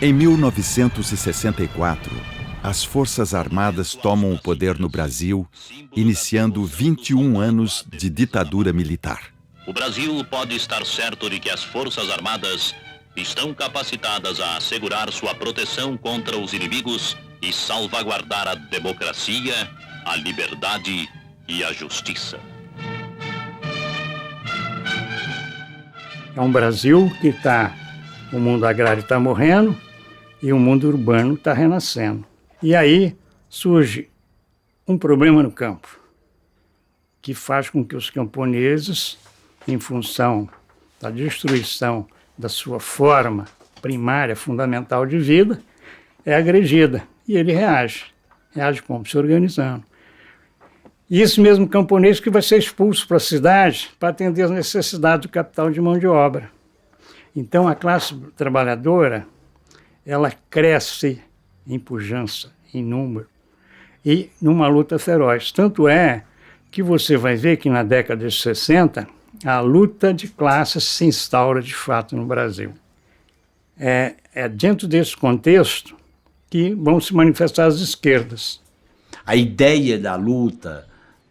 Em 1964, as Forças Armadas tomam o poder no Brasil, iniciando 21 anos de ditadura militar. O Brasil pode estar certo de que as Forças Armadas estão capacitadas a assegurar sua proteção contra os inimigos e salvaguardar a democracia, a liberdade e a justiça. É um Brasil que o mundo agrário está morrendo e o mundo urbano está renascendo. E aí surge um problema no campo, que faz com que os camponeses, em função da destruição da sua forma primária, fundamental de vida, é agredida. E ele reage como? Se organizando. E esse mesmo camponês que vai ser expulso para a cidade para atender as necessidades do capital de mão de obra. Então a classe trabalhadora, ela cresce em pujança, em número, e numa luta feroz. Tanto é que você vai ver que na década de 60, a luta de classes se instaura de fato no Brasil. É dentro desse contexto que vão se manifestar as esquerdas. A ideia da luta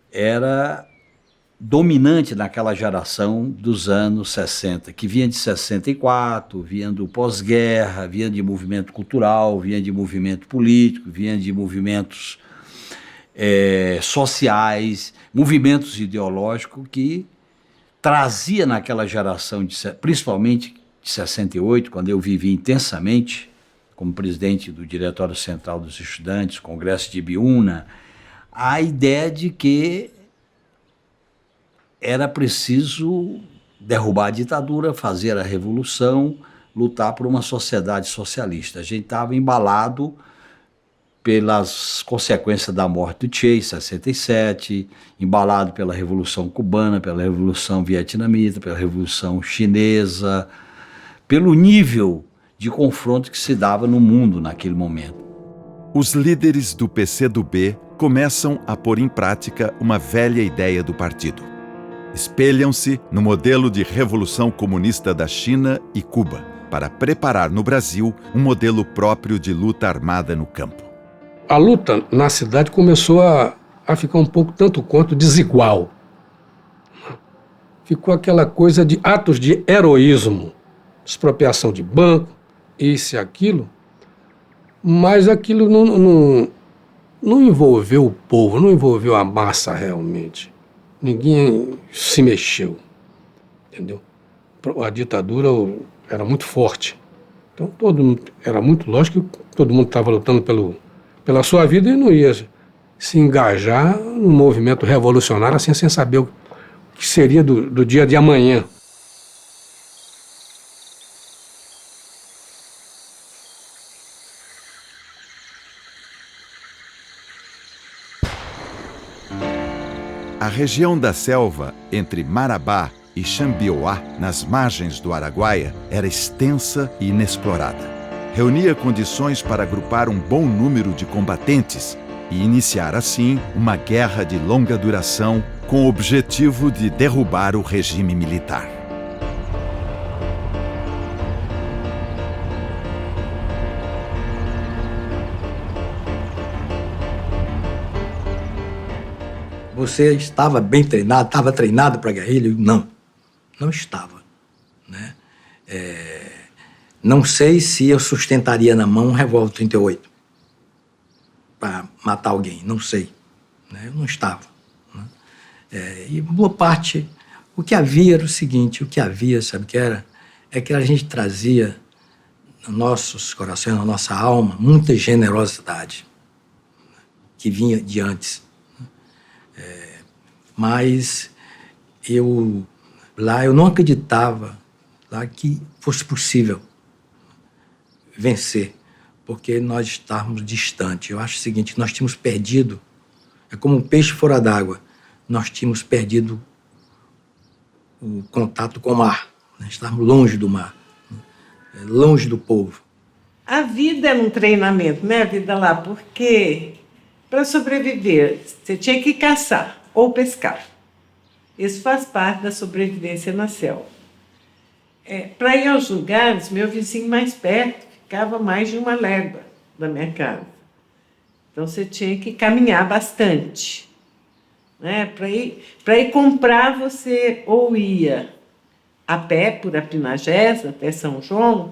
era dominante naquela geração dos anos 60, que vinha de 64, vinha do pós-guerra, vinha de movimento cultural, vinha de movimento político, vinha de movimentos sociais, movimentos ideológicos que trazia naquela geração, principalmente de 68, quando eu vivi intensamente como presidente do Diretório Central dos Estudantes, Congresso de Ibiúna, a ideia de que era preciso derrubar a ditadura, fazer a revolução, lutar por uma sociedade socialista. A gente estava embalado pelas consequências da morte do Che, em 67, embalado pela Revolução Cubana, pela Revolução Vietnamita, pela Revolução Chinesa, pelo nível de confronto que se dava no mundo naquele momento. Os líderes do PCdoB começam a pôr em prática uma velha ideia do partido. Espelham-se no modelo de revolução comunista da China e Cuba, para preparar no Brasil um modelo próprio de luta armada no campo. A luta na cidade começou a ficar um pouco tanto quanto desigual. Ficou aquela coisa de atos de heroísmo, expropriação de banco, isso e aquilo, mas aquilo não envolveu o povo, não envolveu a massa realmente. Ninguém se mexeu, entendeu? A ditadura era muito forte. Então era muito lógico que todo mundo estava lutando pela sua vida e não ia se engajar num movimento revolucionário assim, sem saber o que seria do dia de amanhã. A região da selva entre Marabá e Xambioá, nas margens do Araguaia, era extensa e inexplorada. Reunia condições para agrupar um bom número de combatentes e iniciar, assim, uma guerra de longa duração com o objetivo de derrubar o regime militar. Você estava bem treinado, estava treinado para a guerrilha? Não estava, né? Não sei se eu sustentaria na mão um revólver 38 para matar alguém, não sei, né? Eu não estava, né? E boa parte, o que havia era o seguinte, sabe o que era? É que a gente trazia nos nossos corações, na nossa alma, muita generosidade, né? Que vinha de antes. Mas eu não acreditava lá que fosse possível vencer, porque nós estávamos distantes. Eu acho o seguinte, nós tínhamos perdido, é como um peixe fora d'água, nós tínhamos perdido o contato com o mar, né? Estávamos longe do mar, né? Longe do povo. A vida era um treinamento, né? A vida lá, porque para sobreviver você tinha que caçar ou pescar. Isso faz parte da sobrevivência na selva. Para ir aos lugares, meu vizinho mais perto ficava mais de 1 légua da minha casa. Então você tinha que caminhar bastante, né? Para ir comprar, você ou ia a pé por Apinagés até São João,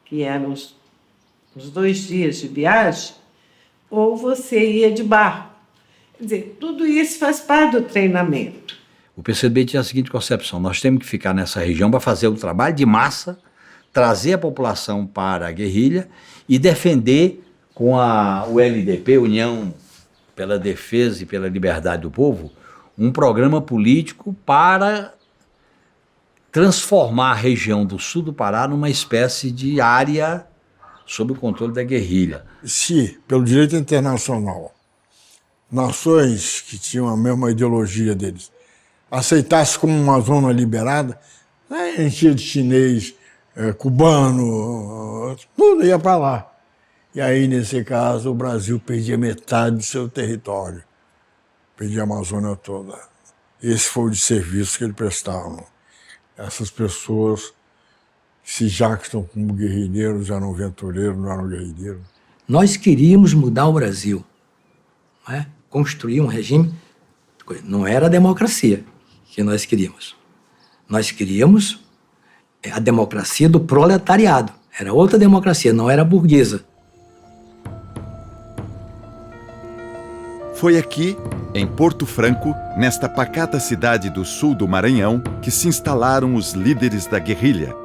que eram os 2 dias de viagem, ou você ia de barco. Quer dizer, tudo isso faz parte do treinamento. O PCB tinha a seguinte concepção: nós temos que ficar nessa região para fazer o trabalho de massa, trazer a população para a guerrilha e defender com a ULDP, União pela Defesa e pela Liberdade do Povo, um programa político para transformar a região do sul do Pará numa espécie de área sob o controle da guerrilha. Se, pelo direito internacional, nações que tinham a mesma ideologia deles aceitassem como uma zona liberada, enchia de chinês, cubano, tudo ia para lá. E aí, nesse caso, o Brasil perdia metade do seu território, perdia a Amazônia toda. Esse foi o serviço que eles prestavam. Essas pessoas se jactam como guerrilheiros, eram aventureiros, não eram guerrilheiros. Nós queríamos mudar o Brasil, não é? Construir um regime. Não era a democracia que nós queríamos. Nós queríamos a democracia do proletariado. Era outra democracia, não era burguesa. Foi aqui, em Porto Franco, nesta pacata cidade do sul do Maranhão, que se instalaram os líderes da guerrilha.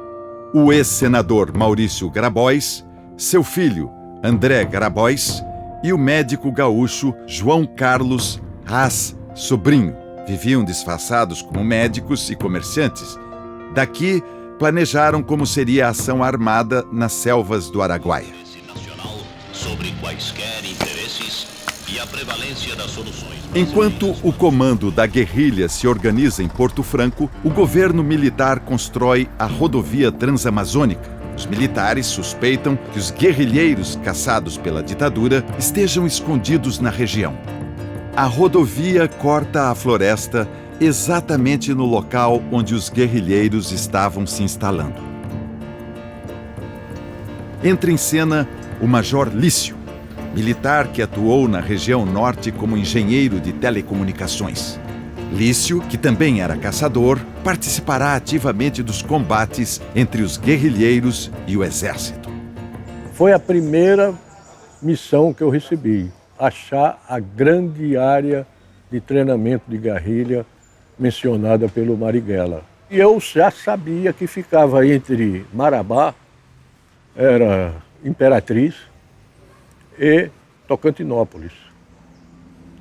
O ex-senador Maurício Grabois, seu filho André Grabois e o médico gaúcho João Carlos Haas Sobrinho. Viviam disfarçados como médicos e comerciantes. Daqui, planejaram como seria a ação armada nas selvas do Araguaia. Nacional sobre quaisquer interesses e a prevalência das soluções. Enquanto o comando da guerrilha se organiza em Porto Franco, o governo militar constrói a rodovia transamazônica. Os militares suspeitam que os guerrilheiros caçados pela ditadura estejam escondidos na região. A rodovia corta a floresta exatamente no local onde os guerrilheiros estavam se instalando. Entra em cena o Major Lício, militar que atuou na região norte como engenheiro de telecomunicações. Lício, que também era caçador, participará ativamente dos combates entre os guerrilheiros e o exército. Foi a primeira missão que eu recebi, achar a grande área de treinamento de guerrilha mencionada pelo Marighella. E eu já sabia que ficava entre Marabá, era Imperatriz, e Tocantinópolis.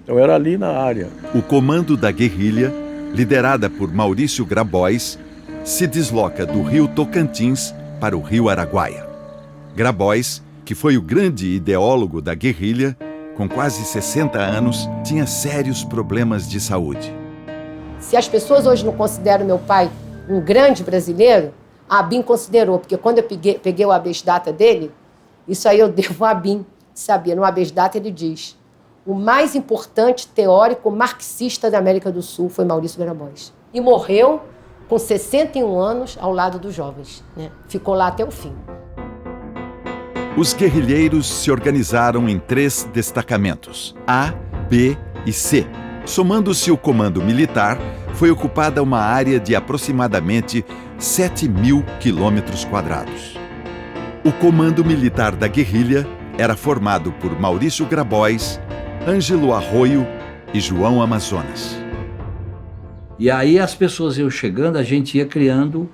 Então era ali na área. O comando da guerrilha, liderada por Maurício Grabois, se desloca do rio Tocantins para o rio Araguaia. Grabois, que foi o grande ideólogo da guerrilha, com quase 60 anos, tinha sérios problemas de saúde. Se as pessoas hoje não consideram meu pai um grande brasileiro, a ABIN considerou, porque quando eu peguei o habeas data dele, isso aí eu devo a ABIN saber. No habeas data ele diz: o mais importante teórico marxista da América do Sul foi Maurício Grabois. E morreu com 61 anos ao lado dos jovens, né? Ficou lá até o fim. Os guerrilheiros se organizaram em 3 destacamentos, A, B e C. Somando-se o comando militar, foi ocupada uma área de aproximadamente 7.000 quilômetros quadrados. O comando militar da guerrilha era formado por Maurício Grabois, Ângelo Arroio e João Amazonas. E aí as pessoas iam chegando, a gente ia criando,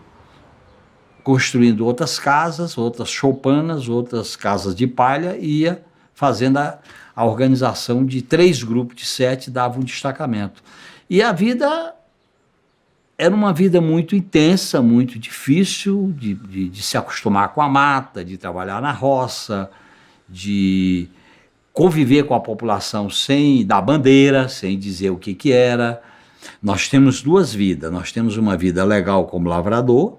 construindo outras casas, outras choupanas, outras casas de palha, e ia fazendo a organização de 3 grupos de 7, dava um destacamento. E a vida era uma vida muito intensa, muito difícil de se acostumar com a mata, de trabalhar na roça, de conviver com a população sem dar bandeira, sem dizer o que era. Nós temos 2 vidas. Nós temos uma vida legal como lavrador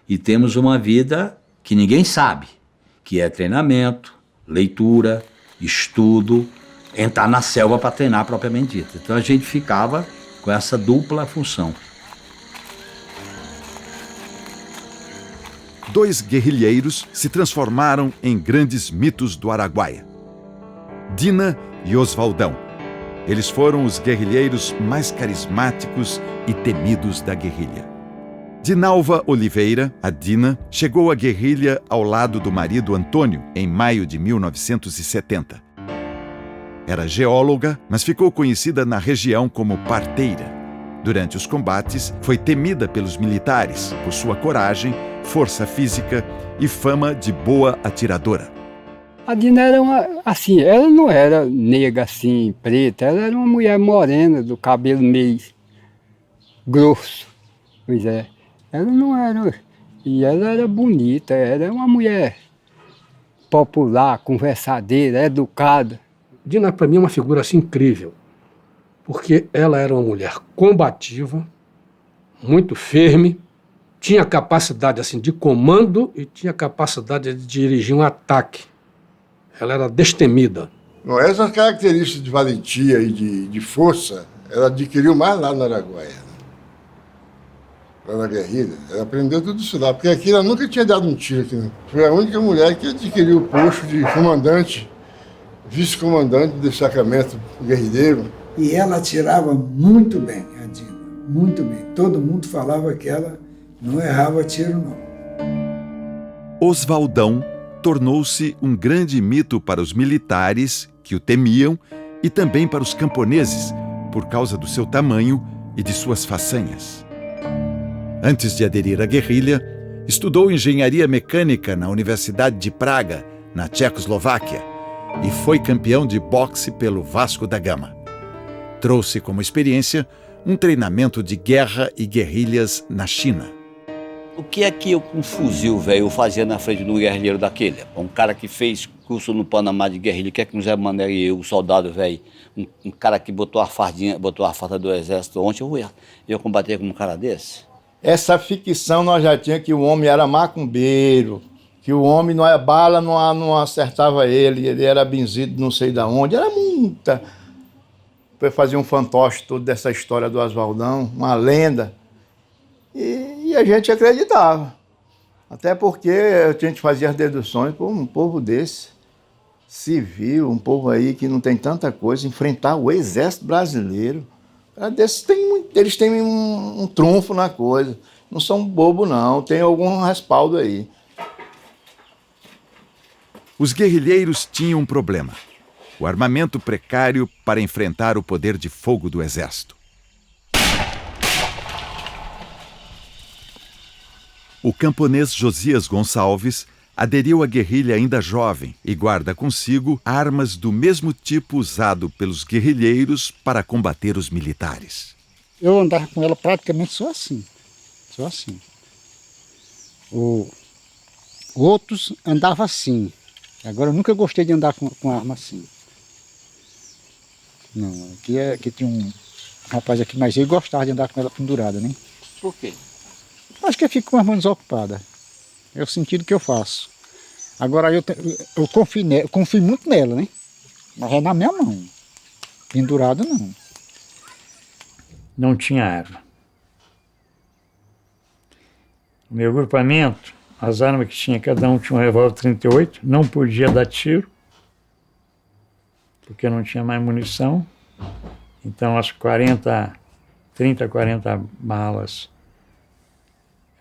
e temos uma vida que ninguém sabe, que é treinamento, leitura, estudo, entrar na selva para treinar propriamente dito. Então a gente ficava com essa dupla função. dois guerrilheiros se transformaram em grandes mitos do Araguaia: Dina e Oswaldão. Eles foram os guerrilheiros mais carismáticos e temidos da guerrilha. Dinalva Oliveira, a Dina, chegou à guerrilha ao lado do marido Antônio em maio de 1970. Era geóloga, mas ficou conhecida na região como parteira. Durante os combates, foi temida pelos militares por sua coragem, força física e fama de boa atiradora. A Dina era ela não era negra assim, preta, ela era uma mulher morena, do cabelo meio grosso. Pois é, ela não era, e ela era bonita, era uma mulher popular, conversadeira, educada. Dina, para mim, é uma figura assim incrível, porque ela era uma mulher combativa, muito firme, tinha capacidade assim, de comando e tinha capacidade de dirigir um ataque. Ela era destemida. Essas características de valentia e de força, ela adquiriu mais lá no Araguaia. Lá na guerrilha. Ela aprendeu tudo isso lá, porque aqui ela nunca tinha dado um tiro aqui. Né? Foi a única mulher que adquiriu o posto de comandante, vice-comandante do destacamento guerrilheiro. E ela atirava muito bem, a Dina, muito bem. Todo mundo falava que ela não errava tiro, não. Oswaldão tornou-se um grande mito para os militares, que o temiam, e também para os camponeses, por causa do seu tamanho e de suas façanhas. Antes de aderir à guerrilha, estudou engenharia mecânica na Universidade de Praga, na Tchecoslováquia, e foi campeão de boxe pelo Vasco da Gama. Trouxe como experiência um treinamento de guerra e guerrilhas na China. O que é que um fuzil, velho, eu fazia na frente de um guerrilheiro daquele? Um cara que fez curso no Panamá de guerrilha, que é que um Zé Mané e eu, o soldado, velho, um cara que botou a farda do exército ontem, eu combater com um cara desse? Essa ficção nós já tínhamos que o homem era macumbeiro, que o homem, a bala não acertava ele era benzido não sei de onde, era muita. Foi fazer um fantoche todo dessa história do Oswaldão, uma lenda. E a gente acreditava. Até porque a gente fazia as deduções por um povo desse, civil, um povo aí que não tem tanta coisa, enfrentar o exército brasileiro. Eles têm um trunfo na coisa. Não são bobo, não. Tem algum respaldo aí. Os guerrilheiros tinham um problema: o armamento precário para enfrentar o poder de fogo do exército. O camponês Josias Gonçalves aderiu à guerrilha ainda jovem e guarda consigo armas do mesmo tipo usado pelos guerrilheiros para combater os militares. Eu andava com ela praticamente só assim. Outros andavam assim. Agora eu nunca gostei de andar com arma assim. Não, aqui tinha um rapaz aqui, mas ele gostava de andar com ela pendurada, né? Por quê? Acho que eu fico com as mãos desocupadas. É o sentido que eu faço. Agora eu confio muito nela, né? Mas é na minha mão. Pendurado não. Não tinha arma. O meu agrupamento, as armas que tinha, cada um tinha um revólver 38, não podia dar tiro, porque não tinha mais munição. Então as 30, 40 balas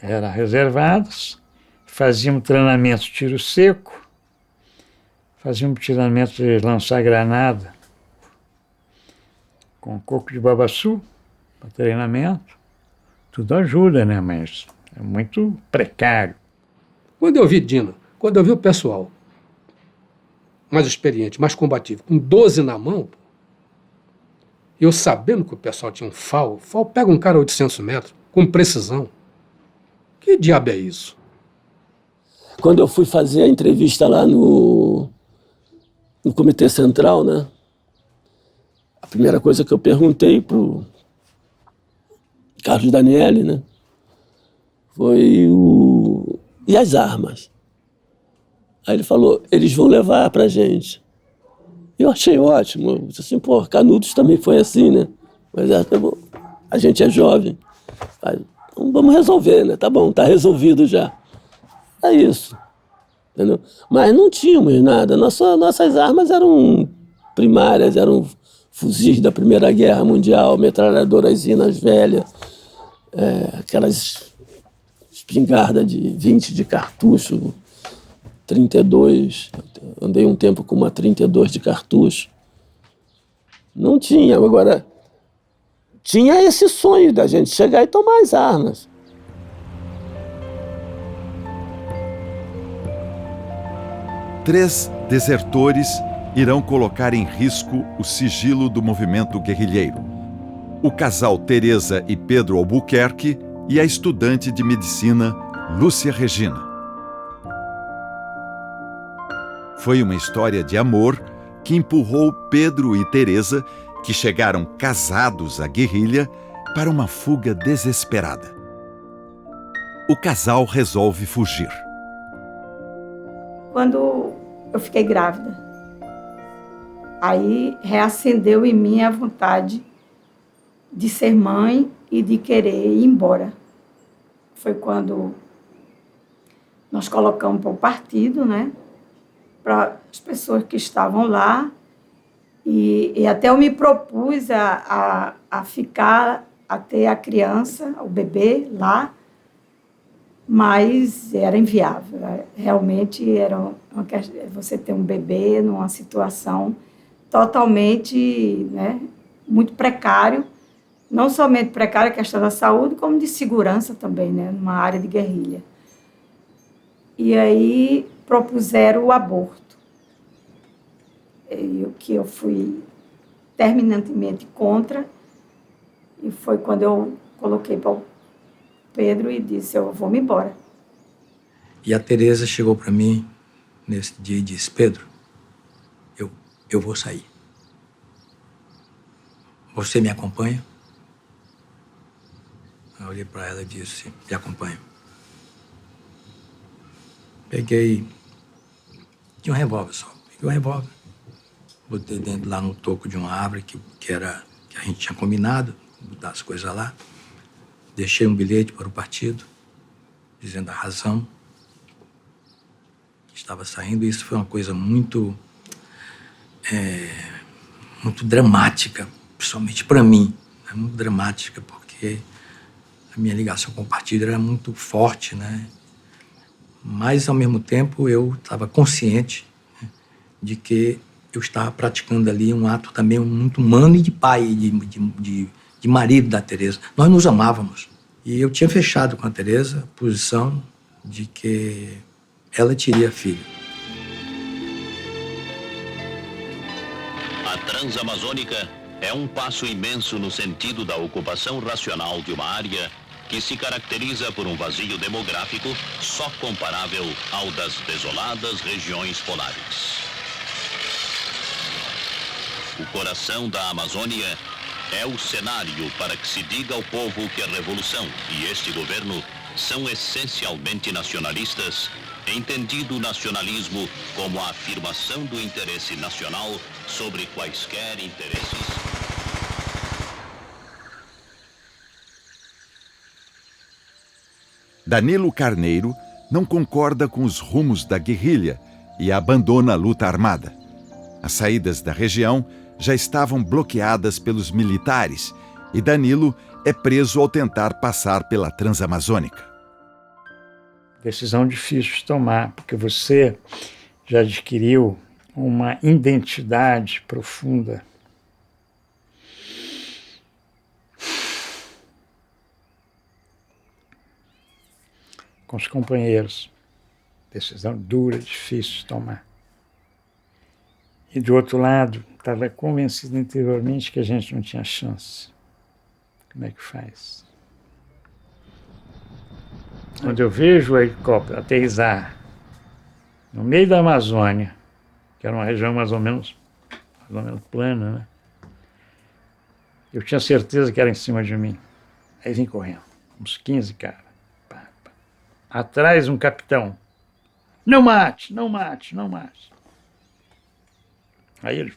eram reservadas. Fazíamos treinamento de tiro seco, fazíamos treinamento de lançar granada com coco de babaçu para treinamento. Tudo ajuda, né? Mas é muito precário. Quando eu vi Dina, quando eu vi o pessoal mais experiente, mais combativo, com 12 na mão, eu sabendo que o pessoal tinha um FAL pega um cara a 800 metros, com precisão. Que diabo é isso? Quando eu fui fazer a entrevista lá no Comitê Central, né? A primeira coisa que eu perguntei pro Carlos Daniele, né? Foi e as armas? Aí ele falou, eles vão levar pra gente. Eu achei ótimo. Eu disse assim, pô, Canudos também foi assim, né? Mas a gente é jovem. Aí, então vamos resolver, né? Tá bom, tá resolvido já. É isso. Entendeu? Mas não tínhamos nada. Nossas armas eram primárias, eram fuzis da Primeira Guerra Mundial, metralhadoras Zinas velhas, aquelas espingardas de 20 de cartucho, 32. Andei um tempo com uma 32 de cartucho. Não tinha. Agora, tinha esse sonho da gente chegar e tomar as armas. Três desertores irão colocar em risco o sigilo do movimento guerrilheiro. O casal Teresa e Pedro Albuquerque e a estudante de medicina Lúcia Regina. Foi uma história de amor que empurrou Pedro e Teresa, que chegaram casados à guerrilha, para uma fuga desesperada. O casal resolve fugir. Quando eu fiquei grávida, aí reacendeu em mim a vontade de ser mãe e de querer ir embora. Foi quando nós colocamos para o partido, né? Para as pessoas que estavam lá. E até eu me propus a ficar, a ter a criança, o bebê lá, mas era inviável. Realmente era você ter um bebê numa situação totalmente, né, muito precário, não somente precária a questão da saúde, como de segurança também, né, numa área de guerrilha. E aí propuseram o aborto. O que eu fui terminantemente contra, e foi quando eu coloquei para o Pedro e disse, eu vou me embora. E a Teresa chegou para mim nesse dia e disse, Pedro, eu vou sair. Você me acompanha? Eu olhei para ela e disse, te acompanho. Peguei, tinha um revólver só, peguei um revólver, botei dentro lá no toco de uma árvore que a gente tinha combinado, botar as coisas lá. Deixei um bilhete para o partido, dizendo a razão que estava saindo. Isso foi uma coisa muito dramática, principalmente para mim. É muito dramática, porque a minha ligação com o partido era muito forte, né? Mas, ao mesmo tempo, eu estava consciente, né, de que eu estava praticando ali um ato também muito humano e de pai, de marido da Teresa. Nós nos amávamos. E eu tinha fechado com a Teresa a posição de que ela teria filho. A Transamazônica é um passo imenso no sentido da ocupação racional de uma área que se caracteriza por um vazio demográfico só comparável ao das desoladas regiões polares. O coração da Amazônia é o cenário para que se diga ao povo que a revolução e este governo são essencialmente nacionalistas, entendido o nacionalismo como a afirmação do interesse nacional sobre quaisquer interesses. Danilo Carneiro não concorda com os rumos da guerrilha e abandona a luta armada. As saídas da região já estavam bloqueadas pelos militares e Danilo é preso ao tentar passar pela Transamazônica. Decisão difícil de tomar, porque você já adquiriu uma identidade profunda. Com os companheiros. Decisão dura, difícil de tomar. E do outro lado, estava convencido interiormente que a gente não tinha chance. Como é que faz? Quando eu vejo o helicóptero aterrissar no meio da Amazônia, que era uma região mais ou menos plana, né? Eu tinha certeza que era em cima de mim. Aí vim correndo, uns 15 caras. Atrás um capitão. Não mate, não mate, não mate. Aí eles,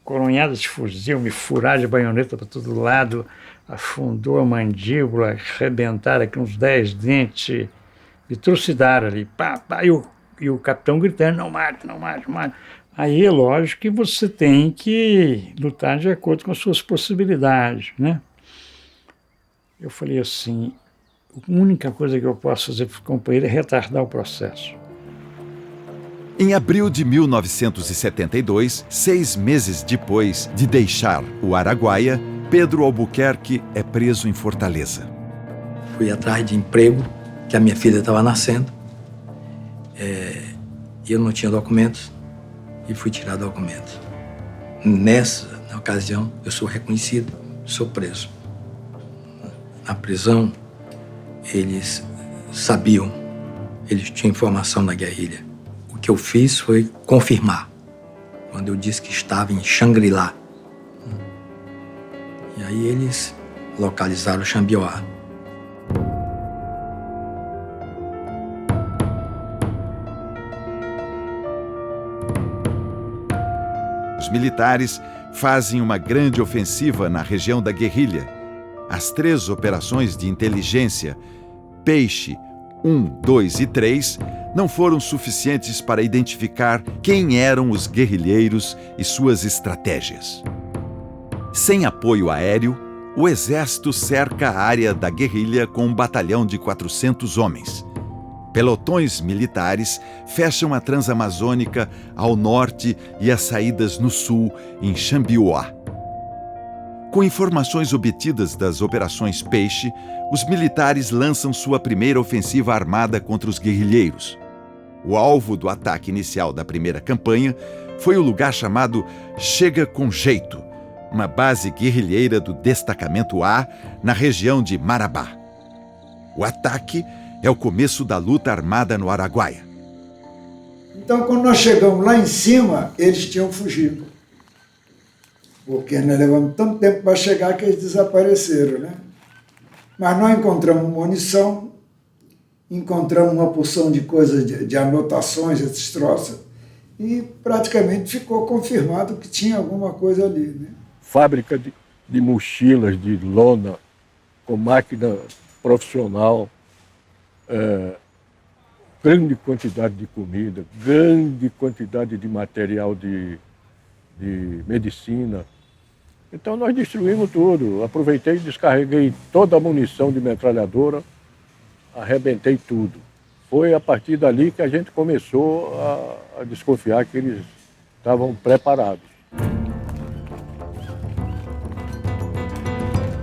coronhadas de fuzil, me furaram de baioneta para todo lado, afundou a mandíbula, arrebentaram aqui uns 10 dentes, e trucidaram ali, pá, pá, e o capitão gritando, não mate, não mate, não mate. Aí é lógico que você tem que lutar de acordo com as suas possibilidades, né? Eu falei assim, a única coisa que eu posso fazer para o companheiro é retardar o processo. Em abril de 1972, 6 meses depois de deixar o Araguaia, Pedro Albuquerque é preso em Fortaleza. Fui atrás de emprego, que a minha filha estava nascendo. Eu não tinha documentos e fui tirar documentos. Na ocasião, eu sou reconhecido, sou preso. Na prisão, eles sabiam, eles tinham informação da guerrilha. O que eu fiz foi confirmar, quando eu disse que estava em Xangri-Lá. E aí eles localizaram o Xambioá. Os militares fazem uma grande ofensiva na região da guerrilha. As 3 operações de inteligência, Peixe 1, 2 e 3, não foram suficientes para identificar quem eram os guerrilheiros e suas estratégias. Sem apoio aéreo, o exército cerca a área da guerrilha com um batalhão de 400 homens. Pelotões militares fecham a Transamazônica ao norte e as saídas no sul, em Xambioá. Com informações obtidas das operações Peixe, os militares lançam sua primeira ofensiva armada contra os guerrilheiros. O alvo do ataque inicial da primeira campanha foi o lugar chamado Chega com Jeito, uma base guerrilheira do Destacamento A na região de Marabá. O ataque é o começo da luta armada no Araguaia. Então, quando nós chegamos lá em cima, eles tinham fugido. Porque nós levamos tanto tempo para chegar que eles desapareceram, né? Mas nós encontramos munição, encontramos uma porção de coisas, de anotações, esses troços, e praticamente ficou confirmado que tinha alguma coisa ali, né? Fábrica de mochilas de lona com máquina profissional, grande quantidade de comida, grande quantidade de material de medicina. Então nós destruímos tudo. Aproveitei e descarreguei toda a munição de metralhadora, arrebentei tudo. Foi a partir dali que a gente começou a desconfiar que eles estavam preparados.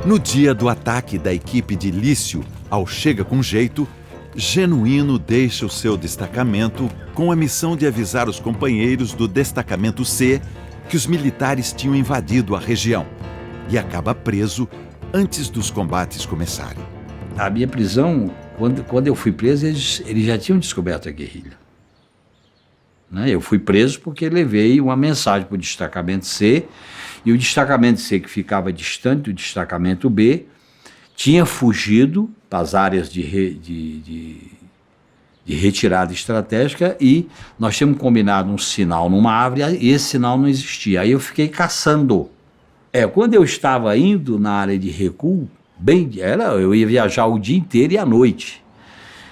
No dia do ataque da equipe de Lício ao Chega com Jeito, Genuíno deixa o seu destacamento com a missão de avisar os companheiros do Destacamento C que os militares tinham invadido a região e acaba preso antes dos combates começarem. A minha prisão, quando eu fui preso, eles já tinham descoberto a guerrilha. Né? Eu fui preso porque levei uma mensagem para o Destacamento C, e o Destacamento C, que ficava distante do Destacamento B, tinha fugido para as áreas de retirada estratégica, e nós tínhamos combinado um sinal numa árvore e esse sinal não existia. Aí eu fiquei caçando. Quando eu estava indo na área de recuo, eu ia viajar o dia inteiro e à noite.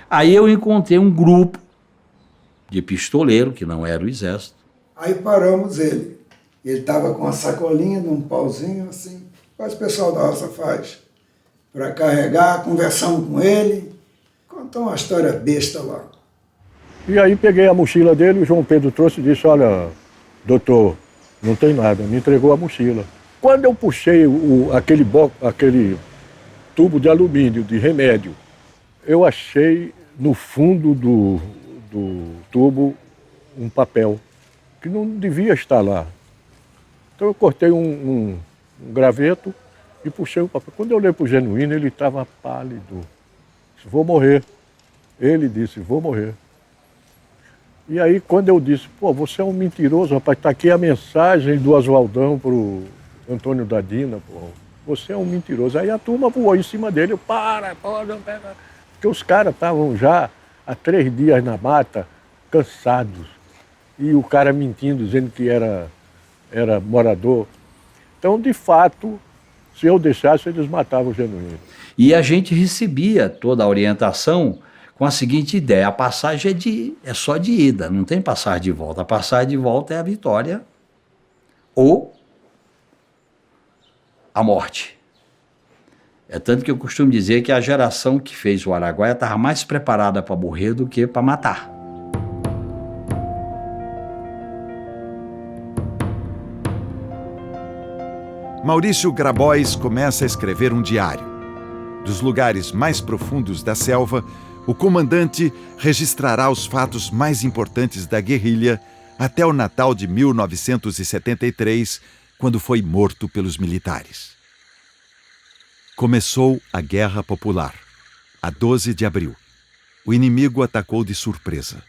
Aí eu encontrei um grupo de pistoleiro, que não era o exército. Aí paramos ele. Ele estava com uma sacolinha de um pauzinho assim, quase o pessoal da roça faz, para carregar, conversamos com ele, contou uma história besta lá. E aí peguei a mochila dele, o João Pedro trouxe e disse, olha, doutor, não tem nada, me entregou a mochila. Quando eu puxei aquele tubo de alumínio de remédio, eu achei no fundo do tubo um papel que não devia estar lá. Então eu cortei um graveto e puxei o papel. Quando eu olhei para o Genuíno, ele estava pálido. Disse, vou morrer. Ele disse, vou morrer. E aí quando eu disse, pô, você é um mentiroso, rapaz, está aqui a mensagem do Oswaldão para o Antônio Dadina, pô. Você é um mentiroso. Aí a turma voou em cima dele, não pega. Porque os caras estavam já há 3 dias na mata, cansados. E o cara mentindo, dizendo que era morador. Então, de fato, se eu deixasse, eles matavam o Genuíno. E a gente recebia toda a orientação com a seguinte ideia: a passagem é só de ida, não tem passagem de volta. A passagem de volta é a vitória ou a morte. É tanto que eu costumo dizer que a geração que fez o Araguaia estava mais preparada para morrer do que para matar. Maurício Grabois começa a escrever um diário. Dos lugares mais profundos da selva, o comandante registrará os fatos mais importantes da guerrilha até o Natal de 1973, quando foi morto pelos militares. Começou a Guerra Popular, a 12 de abril. O inimigo atacou de surpresa.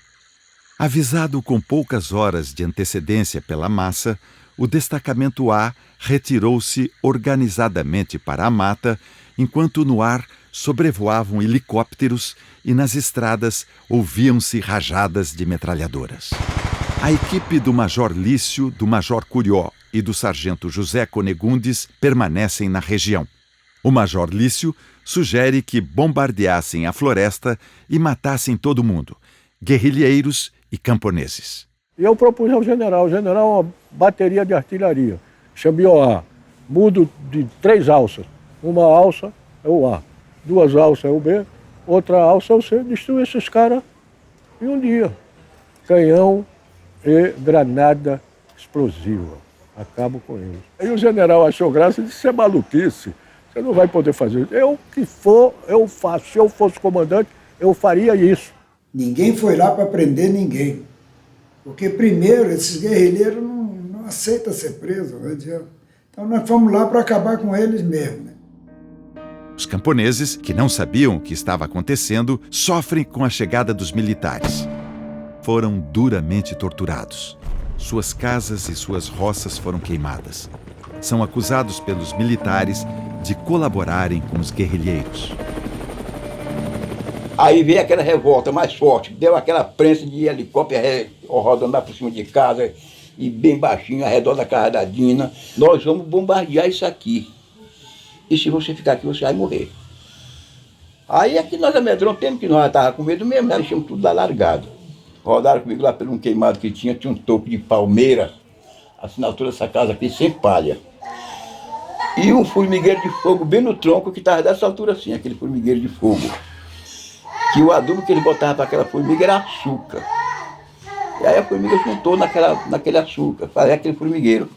Avisado com poucas horas de antecedência pela massa, o destacamento A retirou-se organizadamente para a mata, enquanto no ar sobrevoavam helicópteros e nas estradas ouviam-se rajadas de metralhadoras. A equipe do Major Lício, do Major Curió e do Sargento José Conegundes permanecem na região. O Major Lício sugere que bombardeassem a floresta e matassem todo mundo, guerrilheiros e camponeses. E eu propus ao general uma bateria de artilharia, Xambioá, mudo de 3 alças. Uma alça é o A, 2 alças é o B, outra alça é o C. Destruir esses caras em um dia. Canhão e granada explosiva. Acabo com eles. Aí o general achou graça e disse: isso é maluquice. Você não vai poder fazer isso. Eu que for, eu faço. Se eu fosse comandante, eu faria isso. Ninguém foi lá para prender ninguém. Porque, primeiro, esses guerrilheiros não aceitam ser presos. Não adianta. Então, nós fomos lá para acabar com eles mesmo. Né? Os camponeses, que não sabiam o que estava acontecendo, sofrem com a chegada dos militares. Foram duramente torturados. Suas casas e suas roças foram queimadas. São acusados pelos militares de colaborarem com os guerrilheiros. Aí veio aquela revolta mais forte, deu aquela prensa de helicóptero rodando lá por cima de casa e bem baixinho, ao redor da casa da Dina. Nós vamos bombardear isso aqui. E se você ficar aqui, você vai morrer. Aí é que nós amedrontamos, que nós estávamos com medo mesmo, nós deixamos tudo lá largado. Rodaram comigo lá por um queimado que tinha um topo de palmeira, assim na altura dessa casa aqui, sem palha. E um formigueiro de fogo bem no tronco, que estava dessa altura assim, aquele formigueiro de fogo. Que o adubo que ele botava para aquela formiga era açúcar. E aí a formiga juntou naquele açúcar, fazia aquele formigueiro.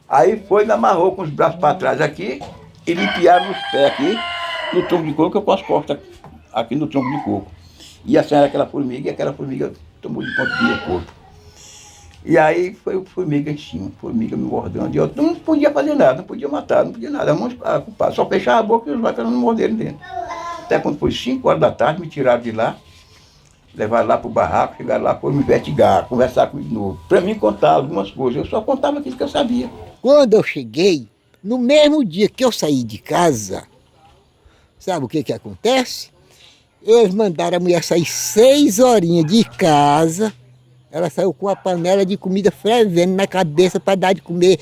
Aí foi, me amarrou com os braços para trás aqui e limpiaram os pés aqui no tronco de coco, com as costas aqui no tronco de coco. E assim era aquela formiga, e aquela formiga tomou de ponto de corpo. E aí foi formiga em cima, formiga me mordendo. E eu não podia fazer nada, não podia matar, não podia nada. Só fechava a boca e os vacas não morderam dentro. Até quando foi 5 horas da tarde, me tiraram de lá, levaram lá para o barraco, chegaram lá, foram me investigar, conversar comigo de novo. Para mim contar algumas coisas, eu só contava aquilo que eu sabia. Quando eu cheguei, no mesmo dia que eu saí de casa, sabe o que acontece? Eles mandaram a mulher sair 6 horinhas de casa, ela saiu com a panela de comida fervendo na cabeça para dar de comer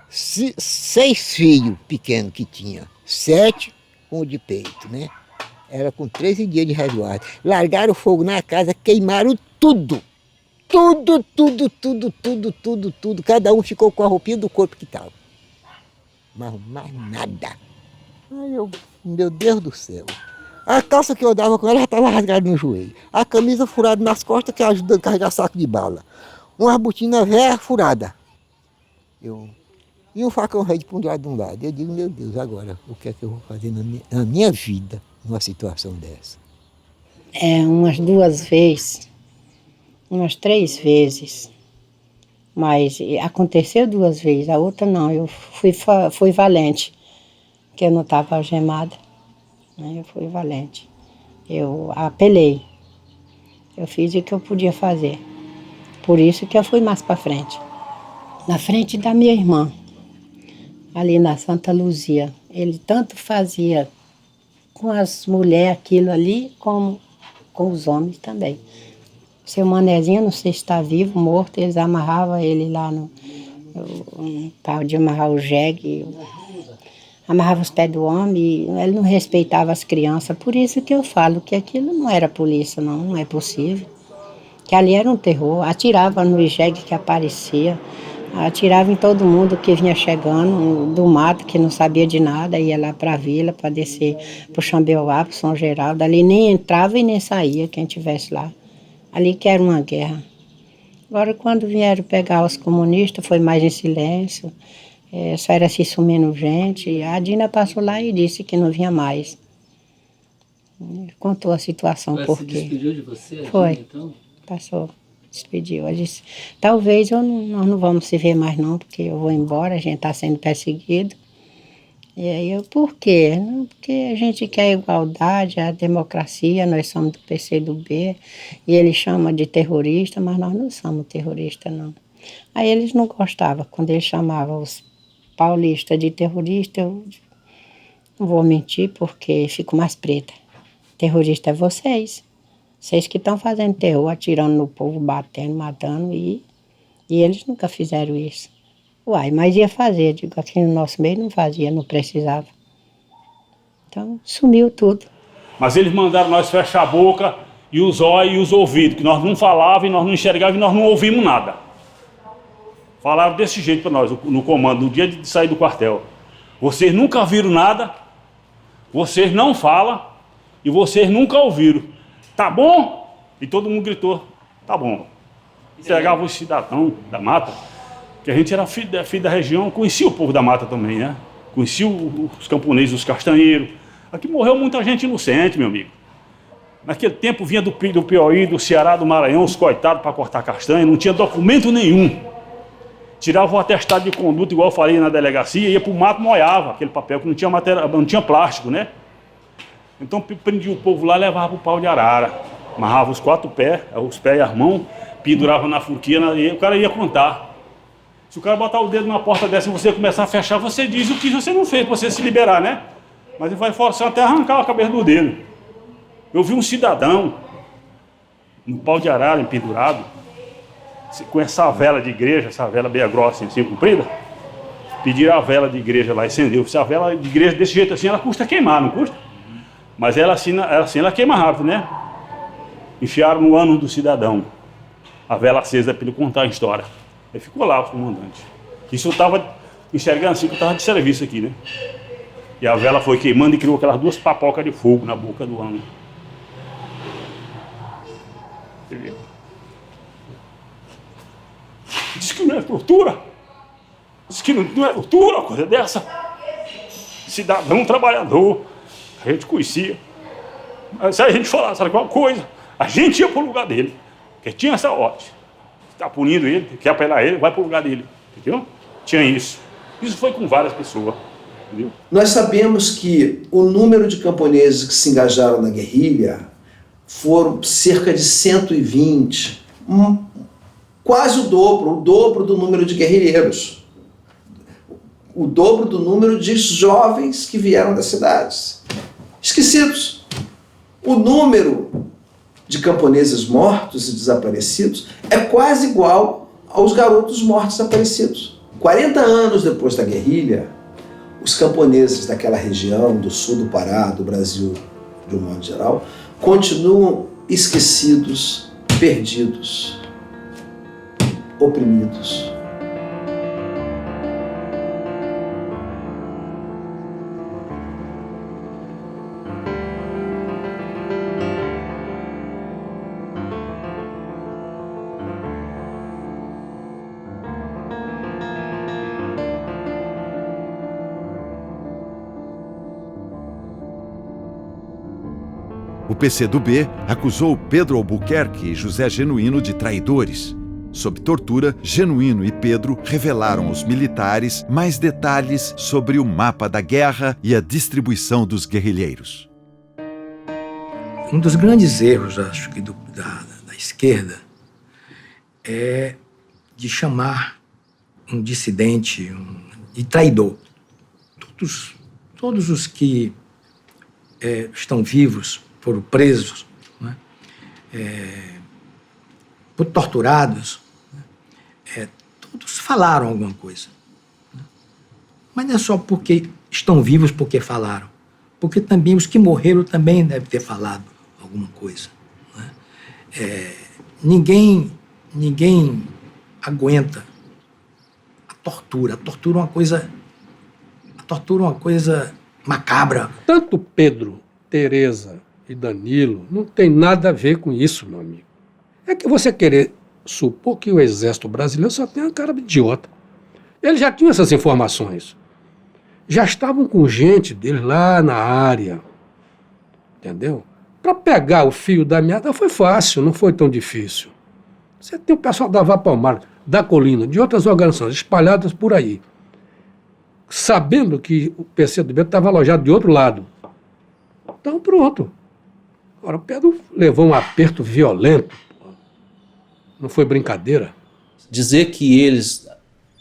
6 filhos pequenos que tinha, 7 com o de peito, né? Era com 13 dias de resguardo. Largaram o fogo na casa, queimaram tudo. Tudo. Cada um ficou com a roupinha do corpo que estava. Mas mais nada. Aí eu, meu Deus do céu. A calça que eu dava com ela já estava rasgada no joelho. A camisa furada nas costas, que ajudando a carregar saco de bala. Uma botina velha furada. E um facão rei de pendurado de um lado. Eu digo, meu Deus, agora, o que é que eu vou fazer na minha vida numa situação dessa? Umas 2 vezes, umas 3 vezes. Mas aconteceu 2 vezes, a outra não. Eu fui valente, porque eu não estava algemada. Né? Eu fui valente. Eu apelei. Eu fiz o que eu podia fazer. Por isso que eu fui mais para frente. Na frente da minha irmã, ali na Santa Luzia. Ele tanto fazia com as mulheres aquilo ali, como com os homens também. Seu manezinho, não sei se está vivo, morto, eles amarravam ele lá no pau de amarrar o jegue. amarrava os pés do homem e ele não respeitava as crianças. Por isso que eu falo que aquilo não era polícia, não é possível. Que ali era um terror, atirava no jegue que aparecia, atirava em todo mundo que vinha chegando do mato, que não sabia de nada, ia lá para a vila, para descer para o Xambioá, para o São Geraldo. Ali nem entrava e nem saía quem estivesse lá. Ali que era uma guerra. Agora, quando vieram pegar os comunistas, foi mais em silêncio, só era se sumindo gente. A Dina passou lá e disse que não vinha mais. Contou a situação. Ela porque se despediu de você? Foi. Dina, então? Passou, despediu. Ela disse, talvez nós não vamos se ver mais não, porque eu vou embora, a gente está sendo perseguido. E aí eu, por quê? Não, porque a gente quer a igualdade, a democracia, nós somos do PCdoB, e ele chama de terrorista, mas nós não somos terroristas, não. Aí eles não gostavam, quando eles chamavam os paulistas de terrorista, eu não vou mentir, porque fico mais preta. Terrorista é vocês. Vocês que estão fazendo terror, atirando no povo, batendo, matando, e eles nunca fizeram isso. Uai, mas ia fazer, digo, aqui no nosso meio não fazia, não precisava. Então, sumiu tudo. Mas eles mandaram nós fechar a boca e os olhos e os ouvidos, que nós não falávamos, e nós não enxergávamos e nós não ouvimos nada. Falaram desse jeito para nós, no comando, no dia de sair do quartel. Vocês nunca viram nada, vocês não falam e vocês nunca ouviram. Tá bom? E todo mundo gritou, tá bom. Chegava os cidadãos da mata, que a gente era filho da região, conhecia o povo da mata também, né? Conhecia os camponeses, os castanheiros. Aqui morreu muita gente inocente, meu amigo. Naquele tempo vinha do Piauí, do Ceará, do Maranhão, os coitados para cortar castanha, não tinha documento nenhum. Tirava o atestado de conduta, igual eu falei na delegacia, ia para o mato, moiava aquele papel, que não tinha plástico, né? Então prendia o povo lá e levava para o pau de arara. Amarrava os 4 pés, os pés e as mãos, pendurava na forquilha e o cara ia contar. Se o cara botar o dedo numa porta dessa e você começar a fechar, você diz o que você não fez para você se liberar, né? Mas ele vai forçar até arrancar a cabeça do dedo. Eu vi um cidadão no pau de arara, pendurado, com essa vela de igreja, essa vela bem grossa, assim, comprida. Pediram a vela de igreja lá, acendeu. Se a vela de igreja desse jeito assim, ela custa queimar, não custa? Mas ela ela queima rápido, né? Enfiaram no ânus do cidadão a vela acesa para ele contar a história. Aí ficou lá o comandante. Isso eu estava enxergando assim, que eu estava de serviço aqui, né? E a vela foi queimando e criou aquelas 2 papocas de fogo na boca do ânus. Diz que não é tortura. Diz que não é tortura, uma coisa dessa. Cidadão trabalhador. A gente conhecia. Mas se a gente falasse alguma coisa, a gente ia para o lugar dele. Porque tinha essa ordem. Está punindo ele, quer apelar ele, vai para o lugar dele. Entendeu? Tinha isso. Isso foi com várias pessoas. Entendeu? Nós sabemos que o número de camponeses que se engajaram na guerrilha foram cerca de 120. Quase o dobro do número de guerrilheiros. O dobro do número de jovens que vieram das cidades. Esquecidos. O número de camponeses mortos e desaparecidos é quase igual aos garotos mortos e desaparecidos. 40 anos depois da guerrilha, os camponeses daquela região, do sul do Pará, do Brasil, de um modo geral, continuam esquecidos, perdidos, oprimidos. O PCdoB acusou Pedro Albuquerque e José Genuíno de traidores. Sob tortura, Genuíno e Pedro revelaram aos militares mais detalhes sobre o mapa da guerra e a distribuição dos guerrilheiros. Um dos grandes erros, acho que, da esquerda é de chamar um dissidente de traidor. Todos os que estão vivos, foram presos, né? Foram torturados, né? Todos falaram alguma coisa. Né? Mas não é só porque estão vivos porque falaram. Porque também os que morreram também devem ter falado alguma coisa. Né? Ninguém aguenta a tortura. A tortura é uma coisa macabra. Tanto Pedro, Teresa e Danilo não tem nada a ver com isso, meu amigo. É que você querer supor que o exército brasileiro só tem uma cara de idiota. Eles já tinham essas informações. Já estavam com gente deles lá na área. Entendeu? Para pegar o fio da meada foi fácil, não foi tão difícil. Você tem o pessoal da Vapalmar, da Colina, de outras organizações espalhadas por aí, sabendo que o PCdoB estava alojado de outro lado. Então pronto. Agora o Pedro levou um aperto violento. Não foi brincadeira. Dizer que eles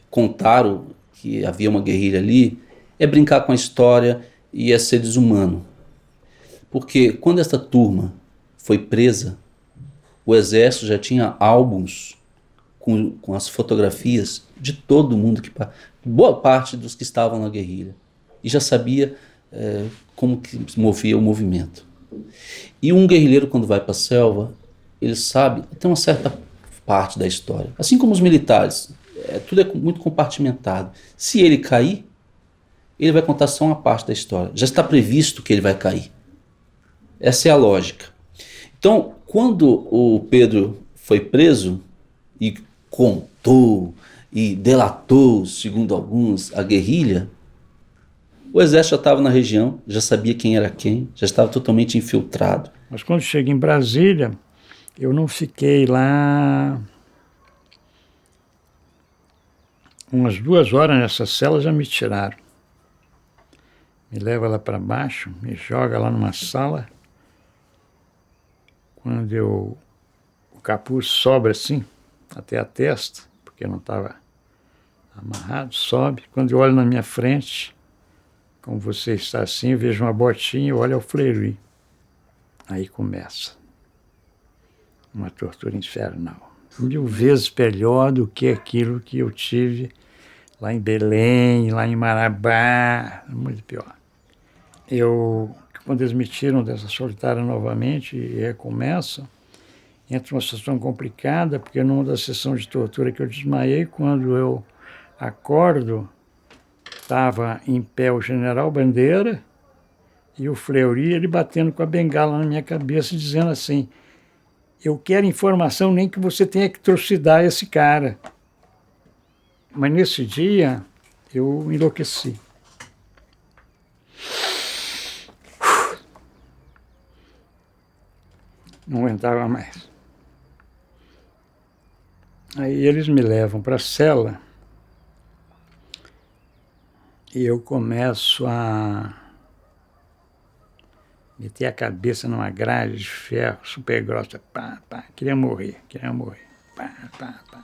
contaram que havia uma guerrilha ali é brincar com a história e é ser desumano. Porque quando essa turma foi presa, o exército já tinha álbuns com as fotografias de todo mundo, boa parte dos que estavam na guerrilha. E já sabia como que se movia o movimento. E um guerrilheiro, quando vai para a selva, ele sabe, tem uma certa parte da história. Assim como os militares, tudo é muito compartimentado. Se ele cair, ele vai contar só uma parte da história. Já está previsto que ele vai cair. Essa é a lógica. Então, quando o Pedro foi preso e contou e delatou, segundo alguns, a guerrilha, o exército já estava na região, já sabia quem era quem, já estava totalmente infiltrado. Mas quando cheguei em Brasília, eu não fiquei lá umas 2 horas nessa cela, já me tiraram. Me leva lá para baixo, me joga lá numa sala. Quando o capuz sobe assim, até a testa, porque não estava amarrado, sobe. Quando eu olho na minha frente, como você está assim, eu vejo uma botinha, eu olho o Fleury. Aí começa uma tortura infernal. 1000 vezes melhor do que aquilo que eu tive lá em Belém, lá em Marabá, muito pior. Quando eles me tiram dessa solitária novamente e recomeçam, entra uma situação complicada, porque numa das sessões de tortura que eu desmaiei, quando eu acordo, estava em pé o general Bandeira e o Fleury, ele batendo com a bengala na minha cabeça, dizendo assim: eu quero informação, nem que você tenha que trucidar esse cara. Mas nesse dia, eu enlouqueci. Não aguentava mais. Aí eles me levam para a cela e eu começo a meter a cabeça numa grade de ferro super grossa. Pá, pá. Queria morrer. Pá, pá, pá.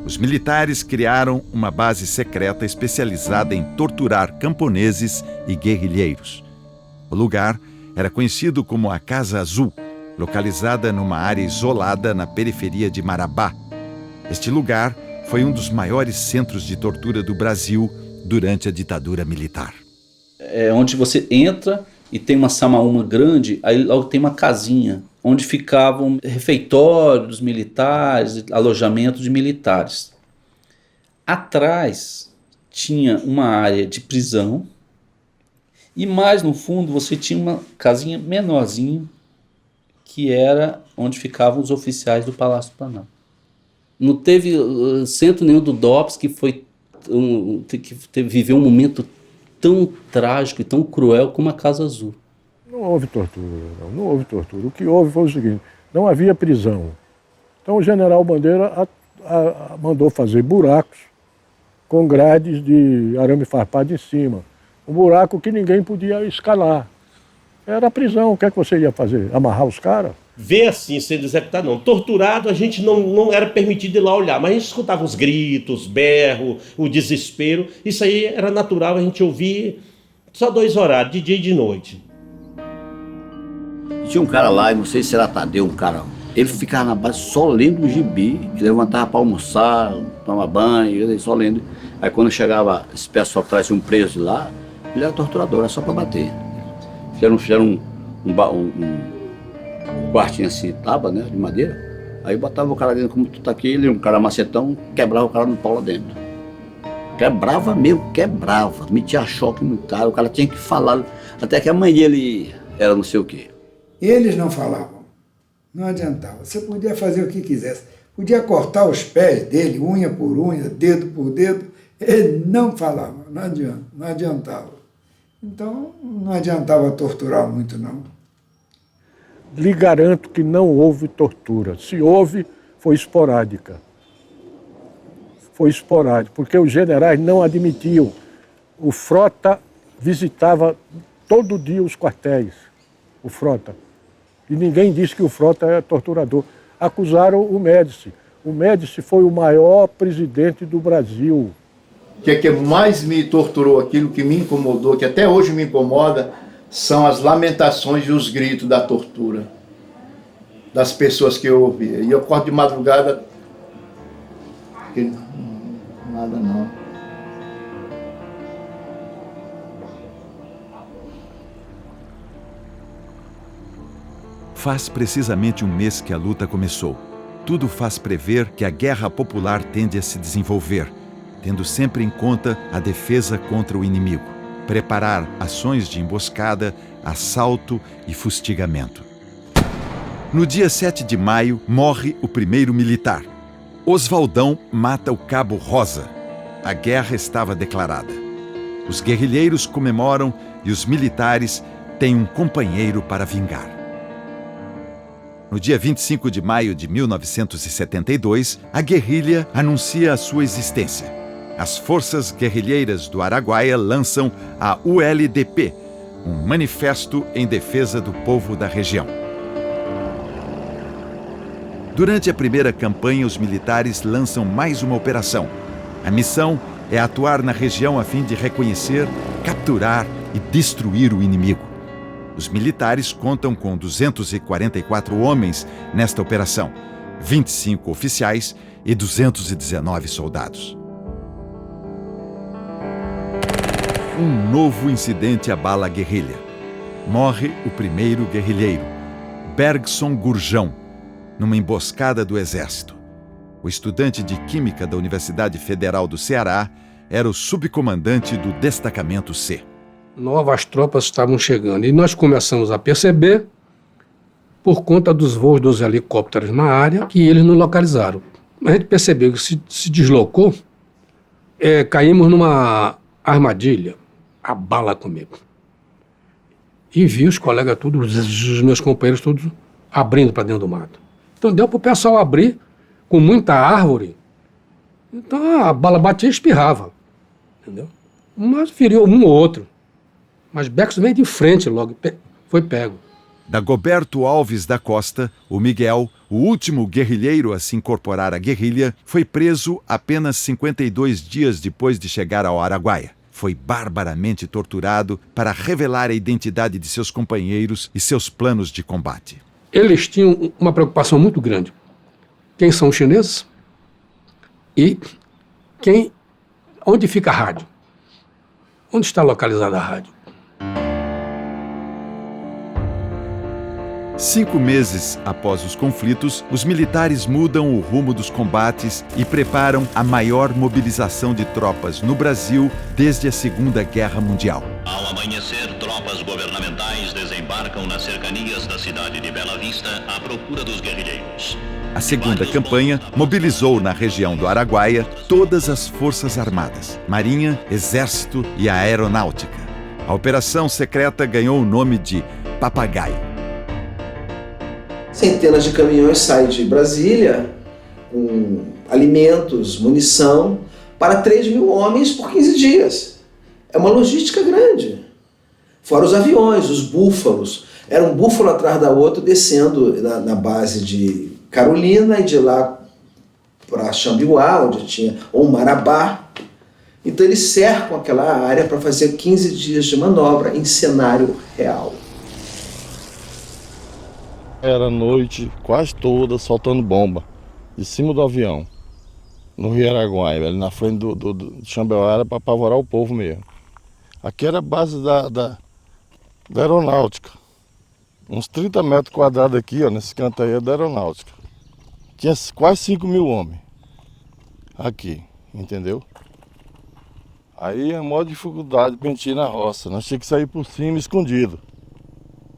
Os militares criaram uma base secreta especializada em torturar camponeses e guerrilheiros. O lugar era conhecido como a Casa Azul, localizada numa área isolada na periferia de Marabá. Este lugar foi um dos maiores centros de tortura do Brasil durante a ditadura militar. É onde você entra e tem uma samaúma grande, aí logo tem uma casinha, onde ficavam refeitórios dos militares, alojamentos de militares. Atrás tinha uma área de prisão e mais no fundo você tinha uma casinha menorzinha que era onde ficavam os oficiais do Palácio do Planalto. Não teve centro nenhum do DOPS que viveu um momento tão trágico e tão cruel como a Casa Azul. Não houve tortura, não houve tortura. O que houve foi o seguinte, não havia prisão. Então o general Bandeira mandou fazer buracos com grades de arame farpado em cima. Um buraco que ninguém podia escalar. Era prisão, o que é que você ia fazer? Amarrar os caras? Ver assim, sendo executado não. Torturado, a gente não era permitido ir lá olhar, mas a gente escutava os gritos, berro, o desespero. Isso aí era natural, a gente ouvia só 2 horários, de dia e de noite. Tinha um cara lá, não sei se era Tadeu, um cara, ele ficava na base só lendo o gibi, levantava para almoçar, tomar banho, só lendo. Aí quando chegava esse pessoal que trazia um preso lá, ele era torturador, era só para bater. Fizeram um quartinho assim, tábua, né, de madeira. Aí botava o cara dentro, como tu tá aqui, ele um cara macetão, quebrava o cara no pau lá dentro. Quebrava mesmo, quebrava. Metia choque no cara, o cara tinha que falar, até que a mãe dele era não sei o quê. Eles não falavam, não adiantava. Você podia fazer o que quisesse. Podia cortar os pés dele, unha por unha, dedo por dedo. Ele não falava, não adiantava. Então, não adiantava torturar muito, não. Lhe garanto que não houve tortura. Se houve, foi esporádica. Foi esporádico, porque os generais não admitiam. O Frota visitava todo dia os quartéis, o Frota. E ninguém disse que o Frota é torturador. Acusaram o Médici. O Médici foi o maior presidente do Brasil. O que mais me torturou, aquilo que me incomodou, que até hoje me incomoda, são as lamentações e os gritos da tortura das pessoas que eu ouvia. E eu acordo de madrugada, nada não. Faz precisamente um mês que a luta começou. Tudo faz prever que a guerra popular tende a se desenvolver, tendo sempre em conta a defesa contra o inimigo, preparar ações de emboscada, assalto e fustigamento. No dia 7 de maio, morre o primeiro militar. Oswaldão mata o cabo Rosa. A guerra estava declarada. Os guerrilheiros comemoram e os militares têm um companheiro para vingar. No dia 25 de maio de 1972, a guerrilha anuncia a sua existência. As forças guerrilheiras do Araguaia lançam a ULDP, um manifesto em defesa do povo da região. Durante a primeira campanha, os militares lançam mais uma operação. A missão é atuar na região a fim de reconhecer, capturar e destruir o inimigo. Os militares contam com 244 homens nesta operação, 25 oficiais e 219 soldados. Um novo incidente abala a guerrilha. Morre o primeiro guerrilheiro, Bergson Gurjão, numa emboscada do Exército. O estudante de Química da Universidade Federal do Ceará era o subcomandante do Destacamento C. Novas tropas estavam chegando e nós começamos a perceber, por conta dos voos dos helicópteros na área, que eles não localizaram. A gente percebeu que se deslocou, caímos numa armadilha, a bala comigo. E vi os colegas todos, os meus companheiros todos abrindo para dentro do mato. Então deu para o pessoal abrir com muita árvore. Então a bala batia e espirrava, entendeu? Mas feriu um ou outro. Mas Bergson veio de frente logo, foi pego. Dagoberto Alves da Costa, o Miguel, o último guerrilheiro a se incorporar à guerrilha, foi preso apenas 52 dias depois de chegar ao Araguaia. Foi barbaramente torturado para revelar a identidade de seus companheiros e seus planos de combate. Eles tinham uma preocupação muito grande. Quem são os chineses? E onde fica a rádio? Onde está localizada a rádio? 5 meses após os conflitos, os militares mudam o rumo dos combates e preparam a maior mobilização de tropas no Brasil desde a Segunda Guerra Mundial. Ao amanhecer, tropas governamentais desembarcam nas cercanias da cidade de Bela Vista à procura dos guerrilheiros. A segunda campanha mobilizou na região do Araguaia todas as forças armadas, Marinha, Exército e a Aeronáutica. A operação secreta ganhou o nome de Papagaio. Centenas de caminhões saem de Brasília com alimentos, munição, para 3.000 homens por 15 dias. É uma logística grande. Fora os aviões, os búfalos. Era um búfalo atrás da outra, descendo na base de Carolina e de lá para Xambiuá, onde tinha ou Marabá. Então eles cercam aquela área para fazer 15 dias de manobra em cenário real. Era noite quase toda soltando bomba de cima do avião, no Rio Araguaia, ali na frente do Xambiuá, era para apavorar o povo mesmo. Aqui era a base da aeronáutica. Uns 30 metros quadrados aqui, ó, nesse canto aí é da aeronáutica. Tinha quase 5.000 homens aqui, entendeu? Aí a maior dificuldade pra gente ir na roça. Nós tínhamos que sair por cima escondido.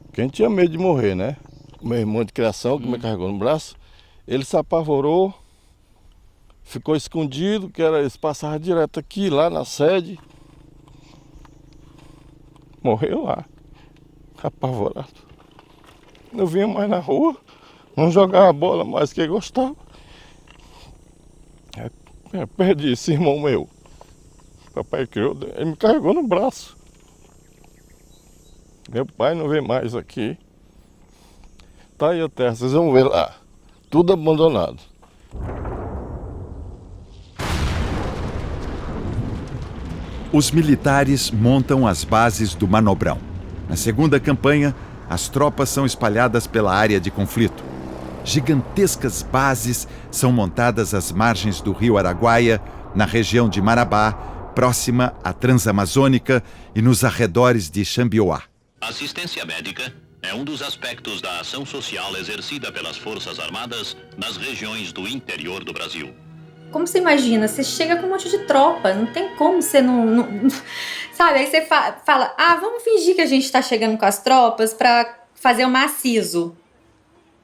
Porque a gente tinha medo de morrer, né? O meu irmão de criação, que me carregou no braço, ele se apavorou, ficou escondido, que era, eles passavam direto aqui, lá na sede. Morreu lá, apavorado. Não vinha mais na rua, não jogava bola mais que gostava. Eu perdi esse irmão meu. Papai criou, ele me carregou no braço. Meu pai não vê mais aqui. Tá aí a terra, vocês vão ver lá. Tudo abandonado. Os militares montam as bases do Manobrão. Na segunda campanha, as tropas são espalhadas pela área de conflito. Gigantescas bases são montadas às margens do rio Araguaia, na região de Marabá, próxima à Transamazônica e nos arredores de Xambiuá. Assistência médica é um dos aspectos da ação social exercida pelas Forças Armadas nas regiões do interior do Brasil. Como você imagina? Você chega com um monte de tropa, não tem como você não sabe, aí você fala, vamos fingir que a gente está chegando com as tropas para fazer uma ACISO,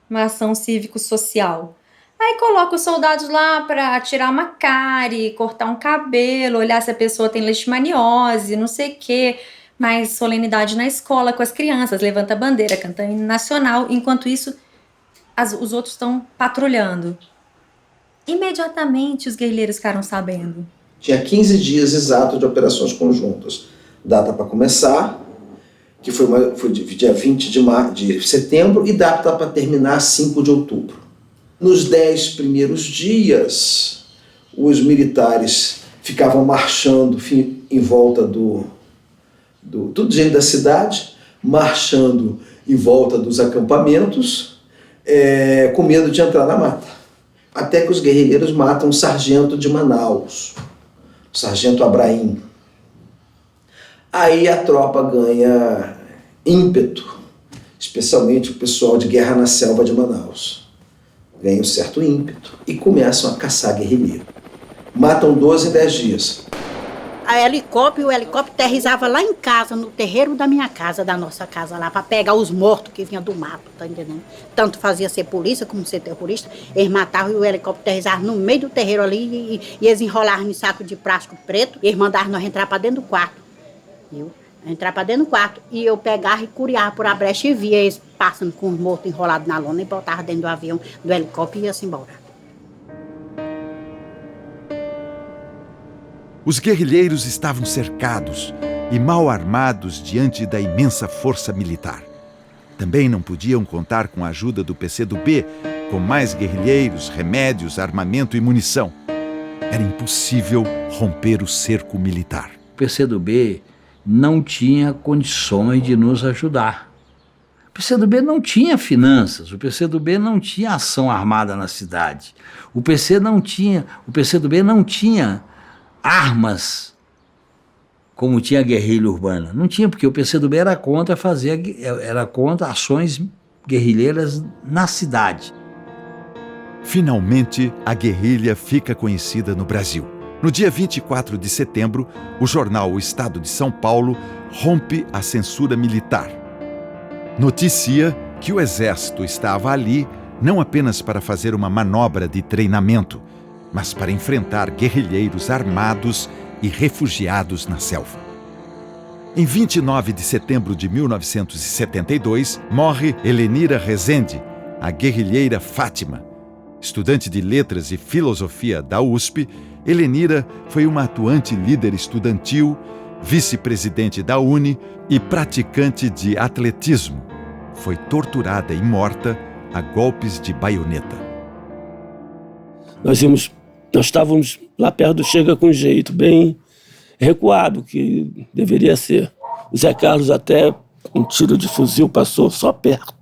uma ação cívico-social. Aí coloca os soldados lá para tirar uma cárie, cortar um cabelo, olhar se a pessoa tem leishmaniose, não sei o quê. Mais solenidade na escola com as crianças, levanta a bandeira, canta hino nacional. Enquanto isso, os outros estão patrulhando. Imediatamente os guerrilheiros ficaram sabendo. Tinha 15 dias exatos de operações conjuntas. Data para começar, que foi dia 20 de setembro, e data para terminar 5 de outubro. Nos 10 primeiros dias, os militares ficavam marchando em volta tudo dentro da cidade, marchando em volta dos acampamentos, com medo de entrar na mata. Até que os guerrilheiros matam um sargento de Manaus, o sargento Abraim. Aí a tropa ganha ímpeto, especialmente o pessoal de Guerra na Selva de Manaus. Ganha um certo ímpeto e começam a caçar guerrilheiro. Matam 12 em 10 dias. O helicóptero aterrissava lá em casa, no terreiro da minha casa, da nossa casa lá, para pegar os mortos que vinham do mato, tá entendendo? Tanto fazia ser polícia como ser terrorista, eles matavam e o helicóptero aterrissava no meio do terreiro ali e eles enrolavam em saco de plástico preto e eles mandavam nós entrar para dentro do quarto, viu? Entrar para dentro do quarto e eu pegava e curiava por a brecha e via eles passando com os mortos enrolados na lona e botava dentro do avião, do helicóptero e ia-se embora. Os guerrilheiros estavam cercados e mal armados diante da imensa força militar. Também não podiam contar com a ajuda do PCdoB, com mais guerrilheiros, remédios, armamento e munição. Era impossível romper o cerco militar. O PCdoB não tinha condições de nos ajudar. O PCdoB não tinha finanças, o PCdoB não tinha ação armada na cidade. O PCdoB não tinha armas como tinha a guerrilha urbana. Não tinha, porque o PCdoB era contra ações guerrilheiras na cidade. Finalmente, a guerrilha fica conhecida no Brasil. No dia 24 de setembro, o jornal O Estado de São Paulo rompe a censura militar. Noticia que o exército estava ali não apenas para fazer uma manobra de treinamento, mas para enfrentar guerrilheiros armados e refugiados na selva. Em 29 de setembro de 1972, morre Helenira Rezende, a guerrilheira Fátima. Estudante de Letras e Filosofia da USP, Helenira foi uma atuante líder estudantil, vice-presidente da UNE e praticante de atletismo. Foi torturada e morta a golpes de baioneta. Nós estávamos lá perto do Chega com Jeito, bem recuado, que deveria ser. O Zé Carlos até um tiro de fuzil passou só perto.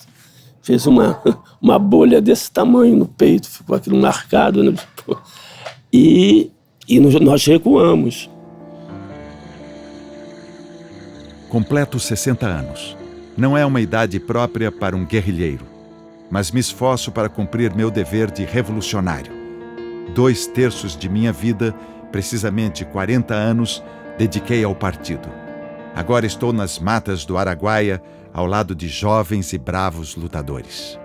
Fez uma bolha desse tamanho no peito, ficou aquilo marcado, né? E nós recuamos. Completo 60 anos. Não é uma idade própria para um guerrilheiro, mas me esforço para cumprir meu dever de revolucionário. 2/3 de minha vida, precisamente 40 anos, dediquei ao partido. Agora estou nas matas do Araguaia, ao lado de jovens e bravos lutadores.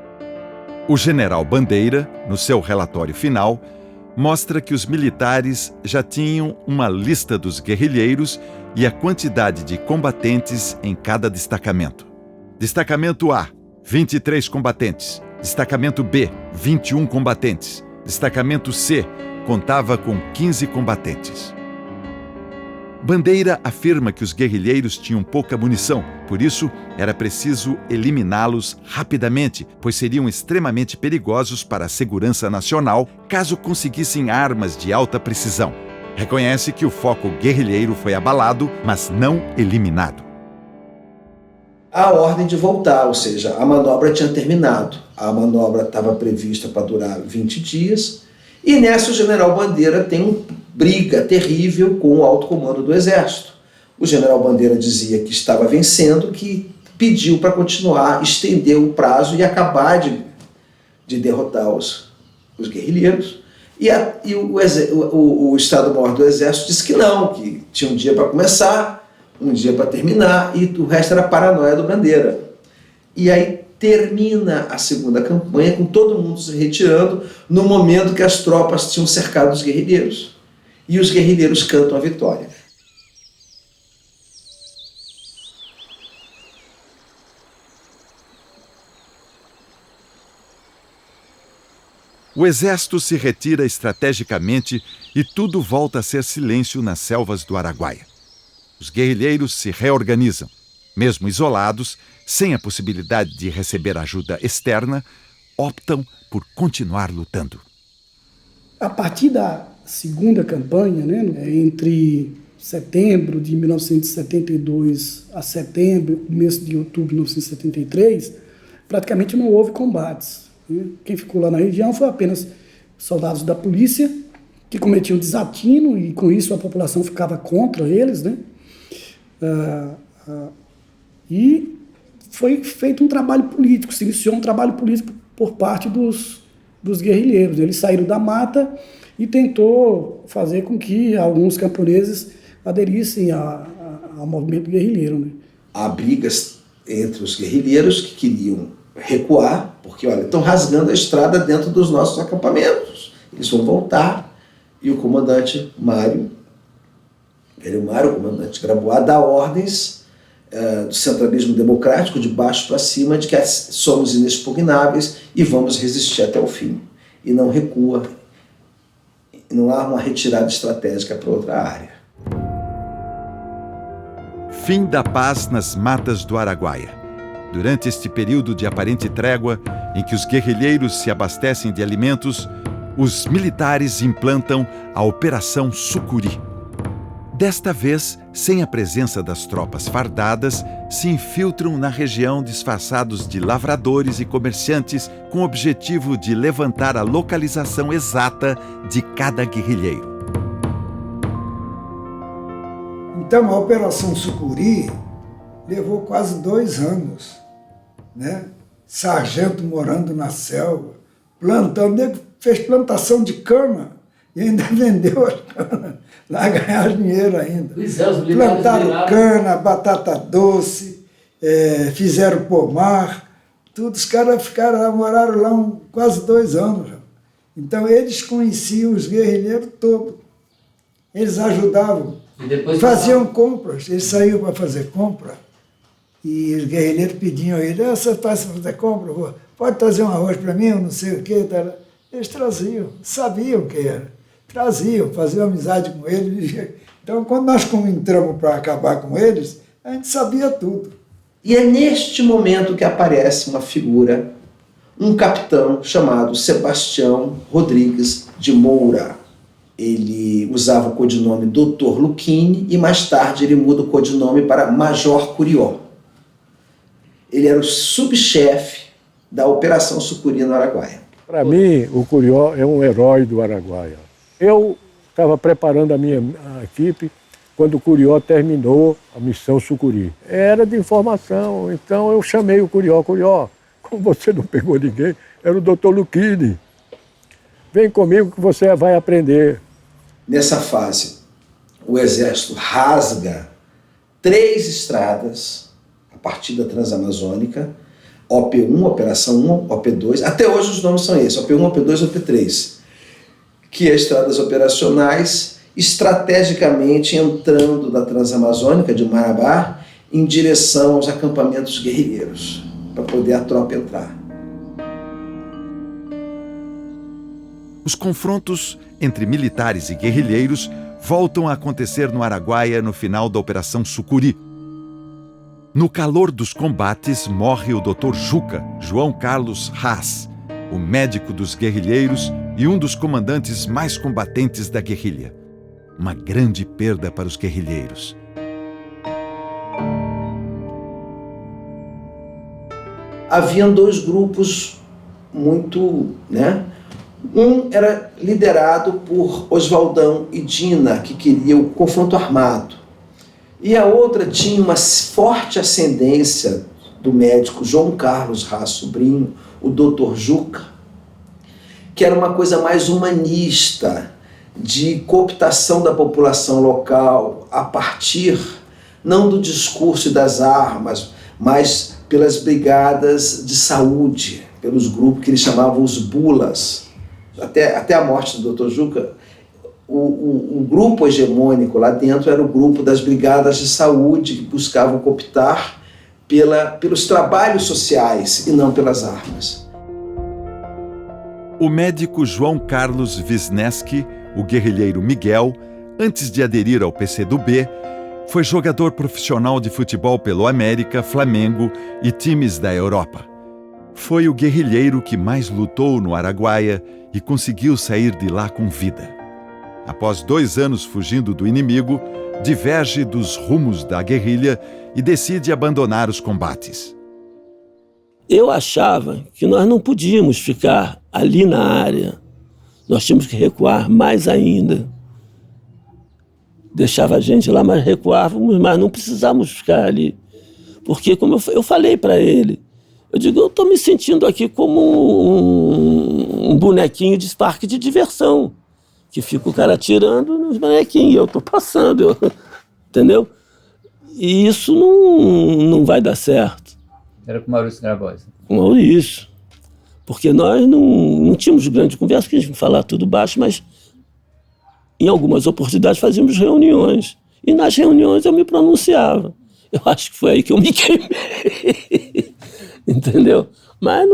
O general Bandeira, no seu relatório final, mostra que os militares já tinham uma lista dos guerrilheiros e a quantidade de combatentes em cada destacamento. Destacamento A, 23 combatentes. Destacamento B, 21 combatentes. Destacamento C, contava com 15 combatentes. Bandeira afirma que os guerrilheiros tinham pouca munição, por isso era preciso eliminá-los rapidamente, pois seriam extremamente perigosos para a segurança nacional caso conseguissem armas de alta precisão. Reconhece que o foco guerrilheiro foi abalado, mas não eliminado. A ordem de voltar, ou seja, a manobra tinha terminado. A manobra estava prevista para durar 20 dias, e nessa o general Bandeira tem uma briga terrível com o alto comando do Exército. O general Bandeira dizia que estava vencendo, que pediu para continuar, estender o prazo e acabar de derrotar os guerrilheiros. E o Estado-Maior do Exército disse que não, que tinha um dia para começar, um dia para terminar, e o resto era paranoia do Bandeira. E aí termina a segunda campanha com todo mundo se retirando no momento que as tropas tinham cercado os guerrilheiros. E os guerrilheiros cantam a vitória. O exército se retira estrategicamente e tudo volta a ser silêncio nas selvas do Araguaia. Os guerrilheiros se reorganizam. Mesmo isolados, sem a possibilidade de receber ajuda externa, optam por continuar lutando. A partir da segunda campanha, né, entre setembro de 1972 a setembro, começo de outubro de 1973, praticamente não houve combates. Quem ficou lá na região foi apenas soldados da polícia que cometiam desatino e com isso a população ficava contra eles, né? E foi feito um trabalho político, se iniciou um trabalho político por parte dos guerrilheiros. Eles saíram da mata e tentou fazer com que alguns camponeses aderissem ao movimento guerrilheiro, né? Há brigas entre os guerrilheiros que queriam recuar, porque olha, estão rasgando a estrada dentro dos nossos acampamentos. Eles vão voltar. E o comandante Mário, o comandante Grabois, dá ordens do centralismo democrático, de baixo para cima, de que somos inexpugnáveis e vamos resistir até o fim. E não recua. Não há uma retirada estratégica para outra área. Fim da paz nas matas do Araguaia. Durante este período de aparente trégua, em que os guerrilheiros se abastecem de alimentos, os militares implantam a Operação Sucuri. Desta vez, sem a presença das tropas fardadas, se infiltram na região disfarçados de lavradores e comerciantes com o objetivo de levantar a localização exata de cada guerrilheiro. Então, a Operação Sucuri levou quase 2 anos, né? sargento morando na selva, plantando, nego fez plantação de cana e ainda vendeu as canas, lá ganhar dinheiro ainda. Plantaram cana, batata doce, fizeram pomar, tudo, os caras moraram lá quase 2 anos. Então eles conheciam os guerrilheiros todos, eles ajudavam, faziam compras, eles saíam para fazer compra e os guerrilheiros pediam a ele, você faz fazer compra, pode trazer um arroz para mim, eu não sei o quê. Eles traziam, sabiam o que era, traziam, faziam amizade com eles. Então quando nós entramos para acabar com eles, a gente sabia tudo. E é neste momento que aparece uma figura, um capitão chamado Sebastião Rodrigues de Moura. Ele usava o codinome Dr. Luquini e mais tarde ele muda o codinome para Major Curió. Ele era o subchefe da Operação Sucuri no Araguaia. Para mim, o Curió é um herói do Araguaia. Eu estava preparando a minha equipe quando o Curió terminou a missão Sucuri. Era de informação, então eu chamei o Curió. Curió, como você não pegou ninguém, era o Dr. Luquini. Vem comigo que você vai aprender. Nessa fase, o Exército rasga 3 estradas a partir da Transamazônica, OP1, Operação 1, OP2, até hoje os nomes são esses, OP1, OP2 e OP3, que é estradas operacionais, estrategicamente entrando da Transamazônica, de Marabá, em direção aos acampamentos guerrilheiros, para poder a tropa entrar. Os confrontos entre militares e guerrilheiros voltam a acontecer no Araguaia no final da Operação Sucuri. No calor dos combates, morre o Dr. Juca, João Carlos Haas, o médico dos guerrilheiros e um dos comandantes mais combatentes da guerrilha. Uma grande perda para os guerrilheiros. Haviam 2 grupos muito, Um era liderado por Oswaldão e Dina, que queria o confronto armado. E a outra tinha uma forte ascendência do médico João Carlos Haas Sobrinho, o Dr. Juca, que era uma coisa mais humanista, de cooptação da população local a partir, não do discurso e das armas, mas pelas brigadas de saúde, pelos grupos que eles chamavam os bulas. Até a morte do Dr. Juca, o grupo hegemônico lá dentro era o grupo das brigadas de saúde que buscavam cooptar pelos trabalhos sociais e não pelas armas. O médico João Carlos Wisniewski, o guerrilheiro Miguel, antes de aderir ao PCdoB, foi jogador profissional de futebol pelo América, Flamengo e times da Europa. Foi o guerrilheiro que mais lutou no Araguaia e conseguiu sair de lá com vida. Após 2 anos fugindo do inimigo, diverge dos rumos da guerrilha e decide abandonar os combates. Eu achava que nós não podíamos ficar ali na área. Nós tínhamos que recuar mais ainda. Deixava a gente lá, mas recuávamos, mas não precisávamos ficar ali. Porque, como eu falei para ele, eu digo, eu estou me sentindo aqui como um bonequinho de parque de diversão, que fica o cara atirando nos bonequinhos, eu estou passando, entendeu? E isso não vai dar certo. Era com o Maurício Grabois. Com o Maurício. Porque nós não tínhamos grande conversa, que a gente falar tudo baixo, mas em algumas oportunidades fazíamos reuniões. E nas reuniões eu me pronunciava. Eu acho que foi aí que eu me queimei. Entendeu? Mas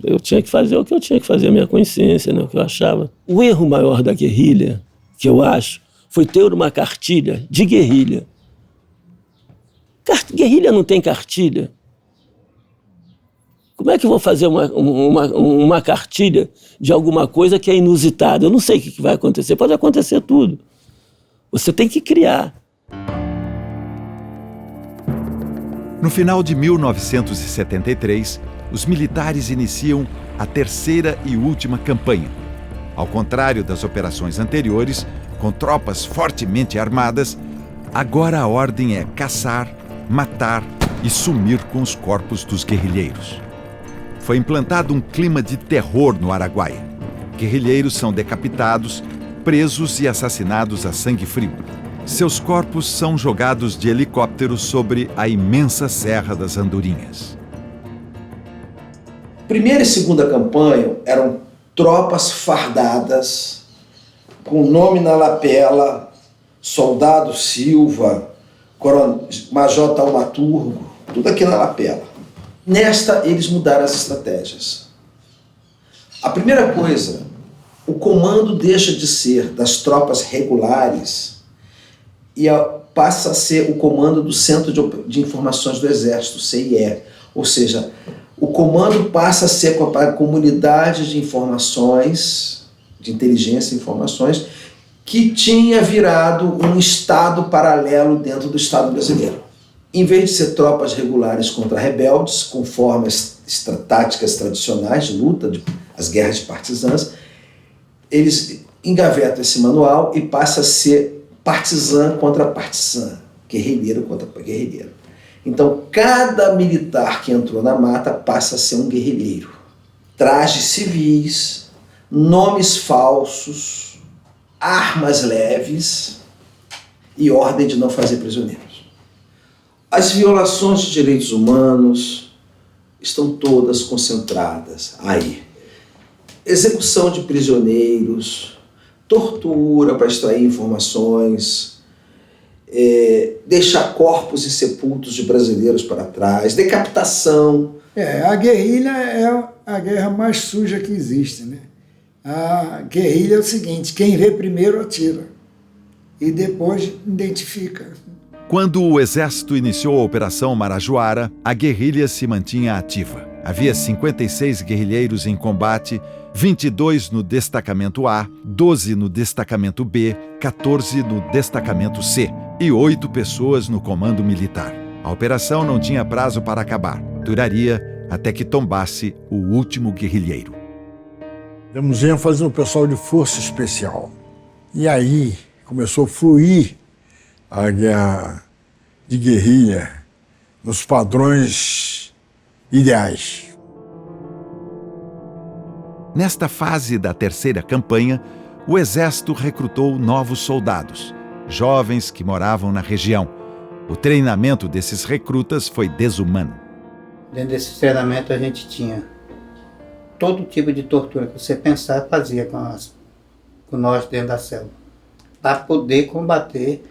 eu tinha que fazer o que eu tinha que fazer, a minha consciência, o que eu achava. O erro maior da guerrilha, que eu acho, foi ter uma cartilha de guerrilha. Guerrilha não tem cartilha. Como é que eu vou fazer uma cartilha de alguma coisa que é inusitada? Eu não sei o que vai acontecer, pode acontecer tudo. Você tem que criar. No final de 1973, os militares iniciam a 3ª e última campanha. Ao contrário das operações anteriores, com tropas fortemente armadas, agora a ordem é caçar, matar e sumir com os corpos dos guerrilheiros. foi implantado um clima de terror no Araguaia. Guerrilheiros são decapitados, presos e assassinados a sangue frio. Seus corpos são jogados de helicóptero sobre a imensa Serra das Andorinhas. Primeira e segunda campanha eram tropas fardadas, com nome na lapela, Soldado Silva, Major Taumaturgo, tudo aqui na lapela. Nesta, eles mudaram as estratégias. A primeira coisa, o comando deixa de ser das tropas regulares e passa a ser o comando do Centro de Informações do Exército, CIE. Ou seja, o comando passa a ser com a comunidade de informações, de inteligência e informações, que tinha virado um Estado paralelo dentro do Estado brasileiro. Em vez de ser tropas regulares contra rebeldes, conforme as táticas tradicionais de luta, as guerras de partisãs, eles engavetam esse manual e passa a ser partizã contra partizã, guerrilheiro contra guerrilheiro. Então, cada militar que entrou na mata passa a ser um guerrilheiro. Trajes civis, nomes falsos, armas leves e ordem de não fazer prisioneiros. As violações de direitos humanos estão todas concentradas aí. Execução de prisioneiros, tortura para extrair informações, deixar corpos e sepultos de brasileiros para trás, decapitação. A guerrilha é a guerra mais suja que existe, né? A guerrilha é o seguinte: quem vê primeiro atira e depois identifica. Quando o Exército iniciou a Operação Marajoara, a guerrilha se mantinha ativa. Havia 56 guerrilheiros em combate, 22 no destacamento A, 12 no destacamento B, 14 no destacamento C e 8 pessoas no comando militar. A operação não tinha prazo para acabar. Duraria até que tombasse o último guerrilheiro. Damos ênfase no pessoal de Força Especial. E aí começou a fluir a guerra de guerrilha nos padrões ideais. Nesta fase da terceira campanha, o Exército recrutou novos soldados, jovens que moravam na região. O treinamento desses recrutas foi desumano. Dentro desse treinamento a gente tinha todo tipo de tortura que você pensar fazia com nós dentro da selva, para poder combater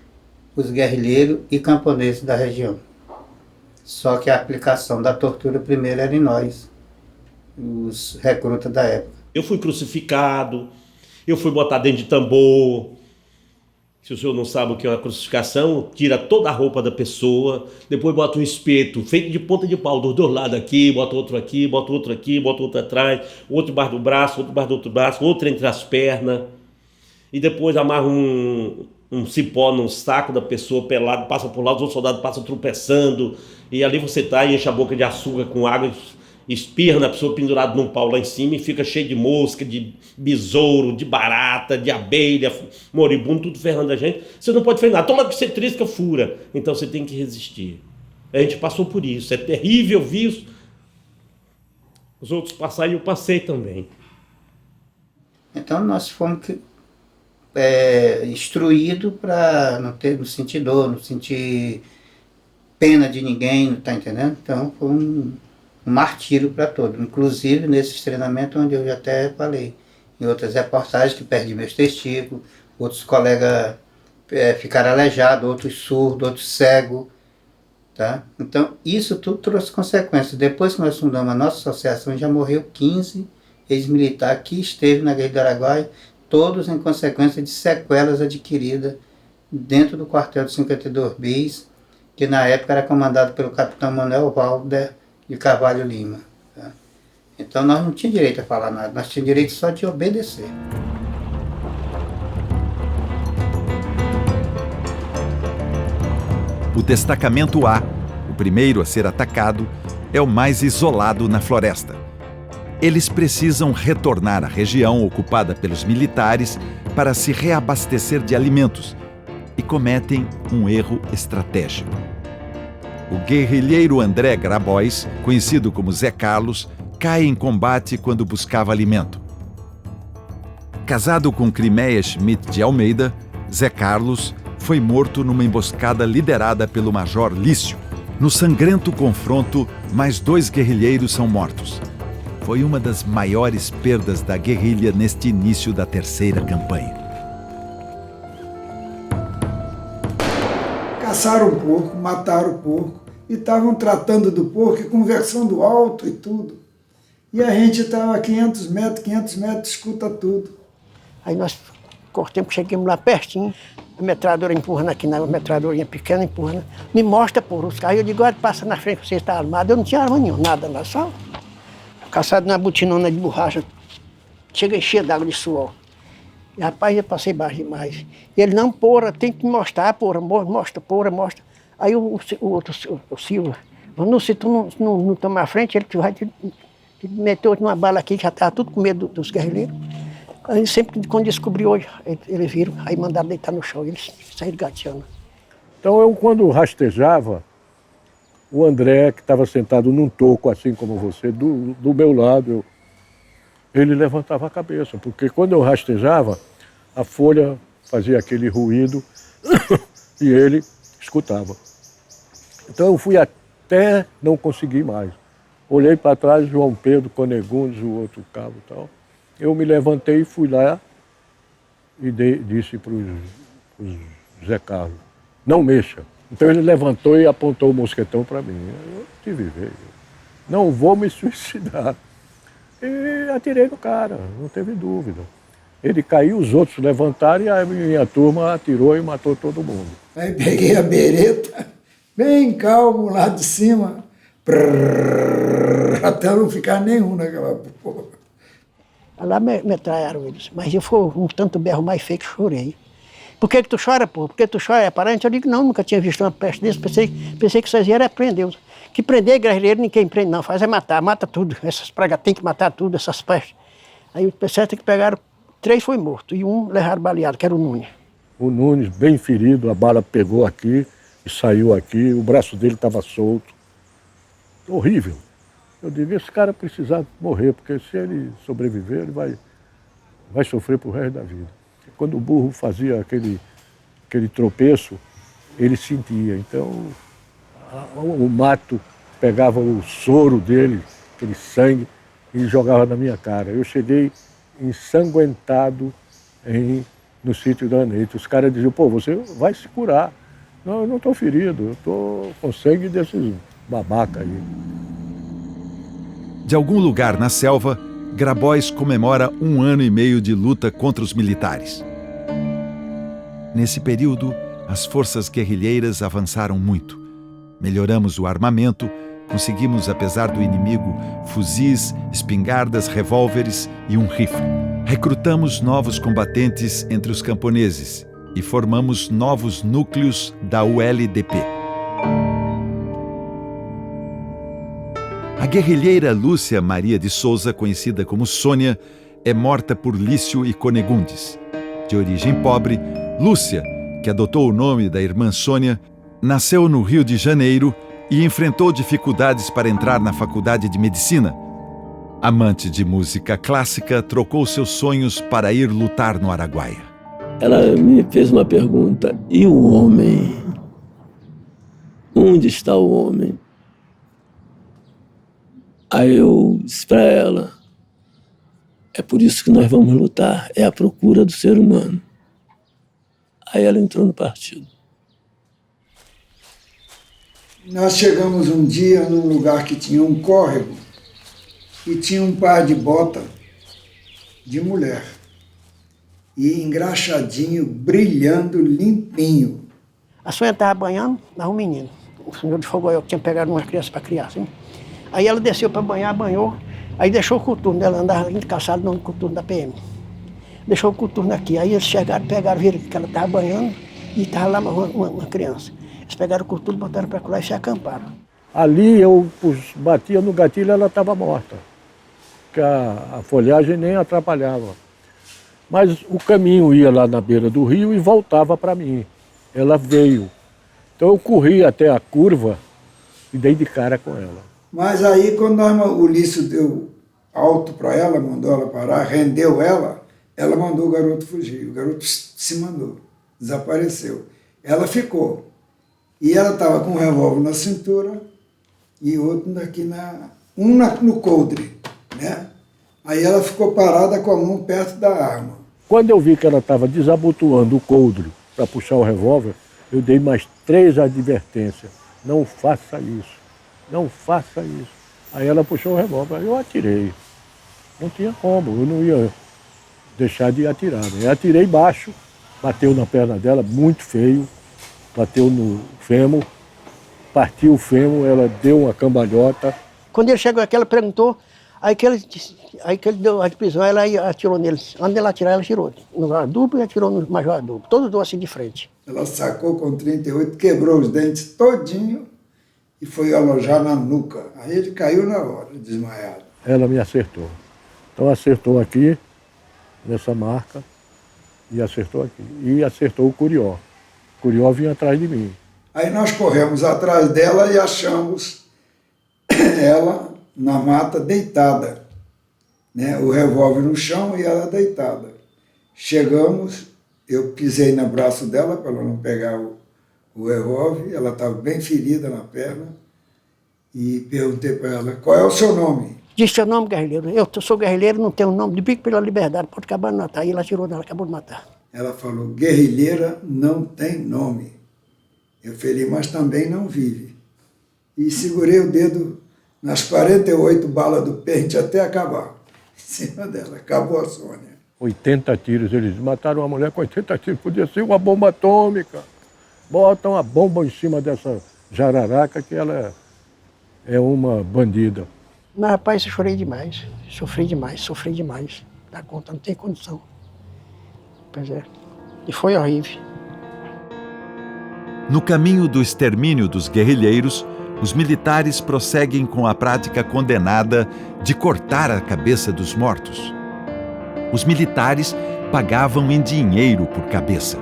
os guerrilheiros e camponeses da região. Só que a aplicação da tortura primeiro era em nós, os recrutas da época. Eu fui crucificado, eu fui botado dentro de tambor. Se o senhor não sabe o que é uma crucificação, tira toda a roupa da pessoa, depois bota um espeto feito de ponta de pau dos dois lados aqui, bota outro aqui, bota outro aqui, bota outro atrás, outro embaixo do braço, outro embaixo do outro braço, outro entre as pernas. E depois amarra um cipó num saco da pessoa pelado, passa por lá, os outros soldados passam tropeçando, e ali você tá e enche a boca de açúcar com água, espirra na pessoa pendurado num pau lá em cima e fica cheio de mosca, de besouro, de barata, de abelha, moribundo, tudo ferrando a gente. Você não pode fazer nada, toma que você trisca, fura. Então você tem que resistir. A gente passou por isso, é terrível, vi os outros passarem e eu passei também. Então nós fomos instruídos para não sentir dor, não sentir pena de ninguém, tá entendendo? Então foi um martírio para todos, inclusive nesses treinamentos onde eu já até falei, em outras reportagens que perdi meus testículos, outros colegas ficaram aleijados, outros surdos, outros cegos, tá? Então isso tudo trouxe consequências. Depois que nós fundamos a nossa associação, já morreu 15 ex-militares que esteve na Guerra do Araguaia, todos em consequência de sequelas adquiridas dentro do quartel de 52 Bis, que na época era comandado pelo capitão Manuel Valder de Carvalho Lima. Tá? Então nós não tínhamos direito a falar nada, nós tínhamos direito só de obedecer. O destacamento A, o primeiro a ser atacado, é o mais isolado na floresta. Eles precisam retornar à região ocupada pelos militares para se reabastecer de alimentos e cometem um erro estratégico. O guerrilheiro André Grabois, conhecido como Zé Carlos, cai em combate quando buscava alimento. Casado com Crimeia Schmidt de Almeida, Zé Carlos foi morto numa emboscada liderada pelo Major Lício. No sangrento confronto, mais 2 guerrilheiros são mortos. Foi uma das maiores perdas da guerrilha neste início da terceira campanha. Caçaram o porco, mataram o porco e estavam tratando do porco e conversando alto e tudo. E a gente estava a 500 metros, escuta tudo. Aí nós cortamos, chegamos lá pertinho, a metralhadora empurrando aqui, na metralhadorinha pequena empurrando. Me mostra, porra, os caras. Eu digo, olha, passa na frente, você está armado. Eu não tinha arma nenhuma, nada lá, só caçado na botinona de borracha. Chega encher d'água de suor. E, rapaz, eu passei baixo demais. E ele, não, porra, tem que mostrar, porra, mostra, porra, mostra. Aí o Silva, falou, se tu não tomar a frente, ele vai te meteu numa bala aqui, já estava tudo com medo dos guerrilheiros. Aí sempre, quando descobriu hoje, eles viram, aí mandaram deitar no chão, eles saíram gateando. Então eu, quando rastejava, o André, que estava sentado num toco, assim como você, do meu lado, ele levantava a cabeça, porque quando eu rastejava, a folha fazia aquele ruído e ele escutava. Então eu fui até não conseguir mais. Olhei para trás, João Pedro, Conegundes, o outro cabo e tal. Eu me levantei e fui lá e disse para o Zé Carlos, não mexa. Então ele levantou e apontou o mosquetão para mim. Eu tive veio. Não vou me suicidar. E atirei no cara, não teve dúvida. Ele caiu, os outros levantaram e a minha turma atirou e matou todo mundo. Aí peguei a bereta, bem calmo lá de cima, até não ficar nenhum naquela porra. Lá metralharam eles, mas eu fui um tanto berro mais feio que chorei. Por que tu chora, pô? Por que tu chora? É parente? Eu digo, não, nunca tinha visto uma peste desse, pensei que vocês iam prender. Que prender guerrilheiro ninguém prende, não, faz é matar, mata tudo. Essas pragas tem que matar tudo, essas pestes. Aí o pessoal que pegaram, 3 foi morto e 1 levaram baleado, que era o Nunes. O Nunes, bem ferido, a bala pegou aqui e saiu aqui, o braço dele estava solto. Horrível. Eu digo, esse cara precisa morrer, porque se ele sobreviver, ele vai sofrer pro resto da vida. Quando o burro fazia aquele tropeço, ele sentia. Então, o mato pegava o soro dele, aquele sangue, e jogava na minha cara. Eu cheguei ensanguentado no sítio da Anete. Os caras diziam, pô, você vai se curar. Não, eu não estou ferido, eu estou com sangue desses babacas aí. De algum lugar na selva, Grabois comemora 1 ano e meio de luta contra os militares. Nesse período, as forças guerrilheiras avançaram muito. Melhoramos o armamento, conseguimos, apesar do inimigo, fuzis, espingardas, revólveres e um rifle. Recrutamos novos combatentes entre os camponeses e formamos novos núcleos da ULDP. A guerrilheira Lúcia Maria de Souza, conhecida como Sônia, é morta por Lício e Conegundes. De origem pobre, Lúcia, que adotou o nome da irmã Sônia, nasceu no Rio de Janeiro e enfrentou dificuldades para entrar na faculdade de medicina. Amante de música clássica, trocou seus sonhos para ir lutar no Araguaia. Ela me fez uma pergunta, e o homem? Onde está o homem? Aí eu disse para ela, é por isso que nós vamos lutar, é a procura do ser humano. Aí ela entrou no partido. Nós chegamos um dia num lugar que tinha um córrego e tinha um par de bota de mulher. E engraxadinho, brilhando, limpinho. A Sônia estava banhando, mas um menino. O senhor de Fogoió que tinha pegado uma criança para criar, assim. Aí ela desceu para banhar, banhou, aí deixou o coturno, ela andava indo caçado no coturno da PM. Deixou o coturno aqui, aí eles chegaram, pegaram, viram que ela estava banhando e estava lá uma criança. Eles pegaram o coturno, botaram para lá e se acamparam. Ali eu batia no gatilho e ela estava morta, porque a folhagem nem atrapalhava. Mas o caminho ia lá na beira do rio e voltava para mim. Ela veio. Então eu corri até a curva e dei de cara com ela. Mas aí, quando o Lício deu alto para ela, mandou ela parar, rendeu ela, ela mandou o garoto fugir. O garoto se mandou, desapareceu. Ela ficou. E ela estava com um revólver na cintura e outro aqui no coldre, né? Aí ela ficou parada com a mão perto da arma. Quando eu vi que ela estava desabotoando o coldre para puxar o revólver, eu dei mais 3 advertências. Não faça isso, não faça isso. Aí ela puxou o revólver, aí eu atirei. Não tinha como, eu não ia deixar de atirar. Né? Eu atirei baixo, bateu na perna dela, muito feio, bateu no fêmur, partiu o fêmur, ela deu uma cambalhota. Quando ele chegou aqui, ela perguntou, aí que ele deu a prisão, ela atirou nele. Antes dela atirar, ela atirou no adubo e atirou no major adubo, todos dois assim de frente. Ela sacou com 38, quebrou os dentes todinho e foi alojar na nuca. Aí ele caiu na hora, desmaiado. Ela me acertou. Então acertou aqui, nessa marca, e acertou aqui. E acertou o Curió. O Curió vinha atrás de mim. Aí nós corremos atrás dela e achamos ela na mata deitada, né? O revólver no chão e ela deitada. Chegamos, eu pisei no braço dela para ela não pegar o revólver, ela estava bem ferida na perna e perguntei para ela, qual é o seu nome? Disse seu nome, guerrilheiro. Eu sou guerrilheiro, não tenho nome, de bico pela liberdade, pode acabar de matar. E ela atirou nela, acabou de matar. Ela falou, guerrilheira não tem nome. Eu falei, mas também não vive. E segurei o dedo nas 48 balas do pente até acabar. Em cima dela, acabou a Sônia. 80 tiros, eles mataram uma mulher com 80 tiros, podia ser uma bomba atômica. Botam uma bomba em cima dessa jararaca que ela é uma bandida. Mas, rapaz, eu chorei demais, sofri demais. Dá conta, não tem condição. Pois é, e foi horrível. No caminho do extermínio dos guerrilheiros, os militares prosseguem com a prática condenada de cortar a cabeça dos mortos. Os militares pagavam em dinheiro por cabeça.